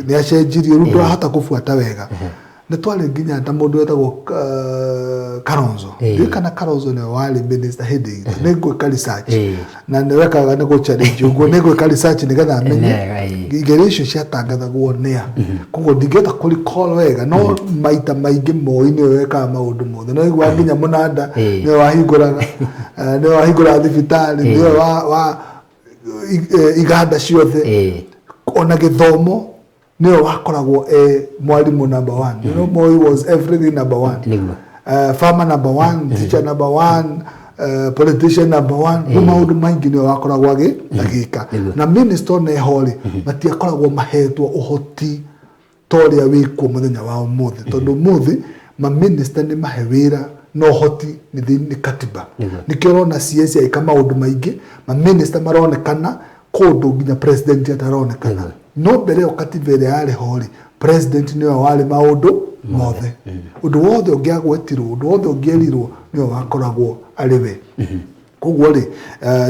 Speaker 3: ni acenjirio riu turahota kufuata wega ni twari nginya ta mundu wetagwo Kalonzo kana Kalonzo ni wali minister heading ni gwika research na ni wekaga ni go challenge ugo ni gwika research ni getha amenye igerisho cia tangathagwo nia kugo ndingeta kuri call wega no maita maingi moi ni weka maundu mothe no igwa nginya munanda ni wahingura thibitari ni wa iganda ciothe ona Githomo niyo wakoragwo mwalimu number 1 you know Moi was everything number 1 farmer number 1 teacher number 1 politician number 1 maundu maingi niyo wakoragwo agika na minister ne holi matiakoragwo mahetwo uhoti toria wiko muthenya wa muthi tondu muthi ma minister ni mahewira no hoti ni katiba nikirona CS ika maundu maingi ma minister maronekana kodo nginya president ataronekana no mbere okativere yale holi president niwe wale maundu mothe undu wothe ungiagwetirwo undu wothe ungierirwo niwe wakoragwo ariwe koguo ri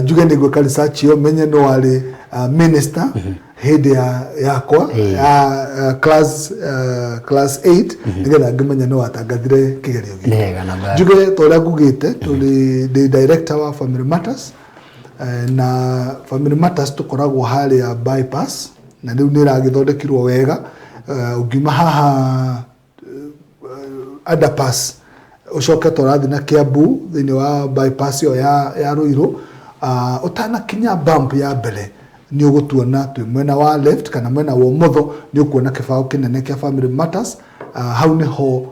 Speaker 3: njuge ni gwika research yo menye no wale minister hindi yakwa class 8 nigetha ngimenya no watangathire kigerio giki njuge toria ngugite tuli director wa family matters na family matters tukoragwo hali ya bypass na riu niragithondekirwo wega ungima haha underpass ucoke torathi na Kiambu thini wa bypass yo ya Ruiru utana kinya bump ya mbere ni ugutuona twi mwena wa left kana mwena wa motho ni ukuona kibao kinene kia family matters hau niho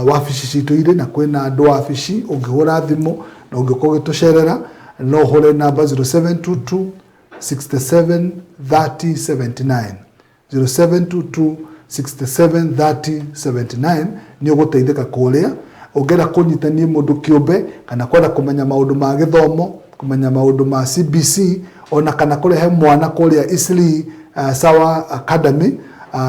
Speaker 3: wabici citu ire na kwina andu wabici ungihura thimu na ungikorwo gitucerera no hore namba 0722 67 30 79 0722 67 30 79 ni uguteithika kuria ungera kunyitania mundu kiumbe kana kwenda kumenya maundu ma githomo kumenya maundu ma CBC ona kana kurehe mwana kuria Isli Sawa Academy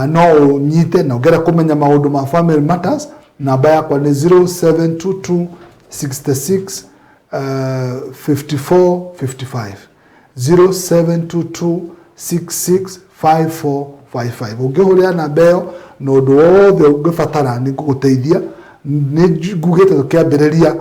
Speaker 3: no unyite na ungera kumenya maundu ma family matters namba yakwa ni 0722 66 5455 0722665455 ungihuria namba iyo no ndu wothe ungibatara ni nguguteithia ni ngugite tukiambiriria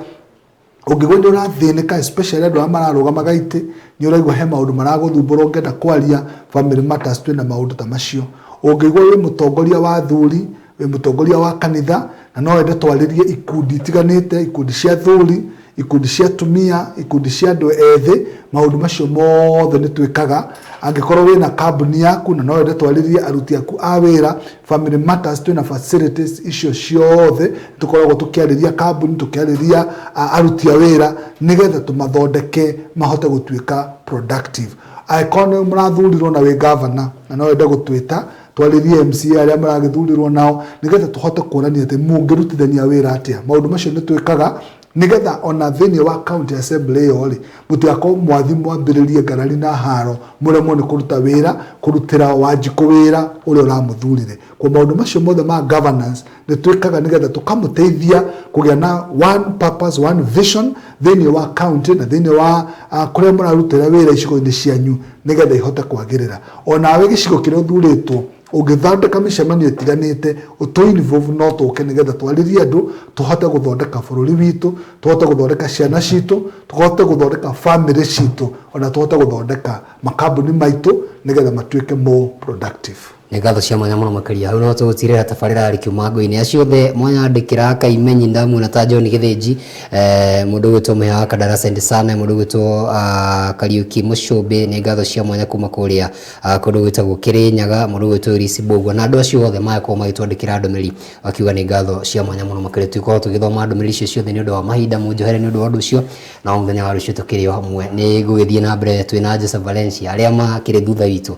Speaker 3: ungigwende urathinika especially andu amararugamaga ite ni uraigwa he maundu maraguthumbura ungenda kwaria family matters twina maundu ta macio ungigwa wi mutongoria wa thuri wi mutongoria wa kanitha na no wende twaririe ikundi tiganite ikundi cia thuri ikundi cia tumia ikundi cia andu ethi maundu macio mothe ni twikaga angikorwo wina kambuni yaku na no wende twaririe aruti aku a wira family matters twina facilities icio ciothe tukoragwo tukiariria kambuni tukiariria aruti a wira nigetha tumathondeke mahote gutwika productive aikone murathurirwo na we governor na no wende gutwita twaririe MCA aria maragithurirwo nao nigetha tuhote kuonania ati mungirutithania wira atia maundu macio ni twikaga nigetha ona thini wa county assembly yori mutiako mwathi mwambiririe ngarari na haro muremwo ni kuruta wira kurutira Wanjiku wira uri uramuthurire kwa maundu macio mothe ma governance ni twikaga nigetha tukamuteithia kugia na one purpose one vision thini wa county na thini wa kuria murarutira wira icigo-ini cianyu nigetha ihote kwagirira ona we gicigo kiria uthuritwo ungithondeka micemanio itiganite utoinvolve no tuke nigetha twaririe andu tuhote guthondeka bururi witu tuhote guthondeka ciana citu tuhote guthondeka family citu ona tuhote guthondeka makambuni maitu nigetha matwike more productive
Speaker 2: nä ngatho cia mwanya må no makä hau no tå gå tirä ra tabarä rä kiumango-inä aciothe mwanyandä ra Kaimenyi ndamuona ta John Githĩnji må ndå gwä two mä hawa Kadarasa sana må ndå gwä two Kariuki Mucumbi nä ngatho cia mwanya kuma kå rä a kå ndå gwä tagwo Kĩrĩnyaga må ndå gwä two Irisi Mbũgua na andå acio othe magakorwo magätwandä kä ra ndå mä ri akiuga nä ngatho cia mwanya må no makä tå ikorwo tå gä thoma ndå mä ri icio ciothe nä å ndå wa mahinda må njohere nä å ndå wa ndå ũcio na må thenya wa rå cio tå kä rä o hamwe nä gå gä thiä na mbere twä na Jessa Valencia arä a makä rä thutha witå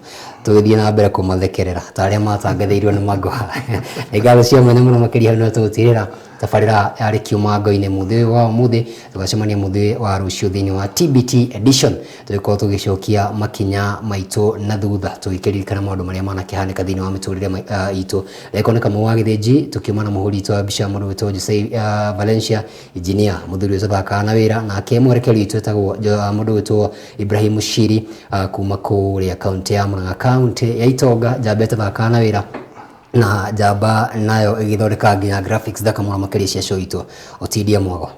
Speaker 2: tå gä thiä na mbere kå mathekerera ta arä a matangathĩirwo nĩ Magoha nĩ ngatho cia mwanya mũno makĩria hau no tũgũtirĩra tabarĩra yarĩ kiumango-inĩ mũthĩ wa mũthĩ tũgacemania mũthĩ wa rũciũ thĩinĩ wa TBT edition tũgĩkorwo tũgĩcokia makinya maitũ na thutha tũgĩkĩririkana maũndũ marĩa manakĩhanĩka thĩinĩ wa mĩtũrĩre itũ rekone kamwe wa Githĩnji tũkiuma na mũhũri witũ wa mbica mũndũ wĩtwo Jose Valencia engineer mũthuri ũcio thakaga na wĩra nake mwerekeri witũ wĩtagwo mũndũ wĩtwo Ibrahim Shiri kuma kũrĩa kaunti ya Mũrang'a kaunti ya Itonga njamba ĩtathakaga na wĩra na njamba nayo ĩgĩthondeka nginya graphics thaka mũno makĩria cia show itũ Otidia Mwago.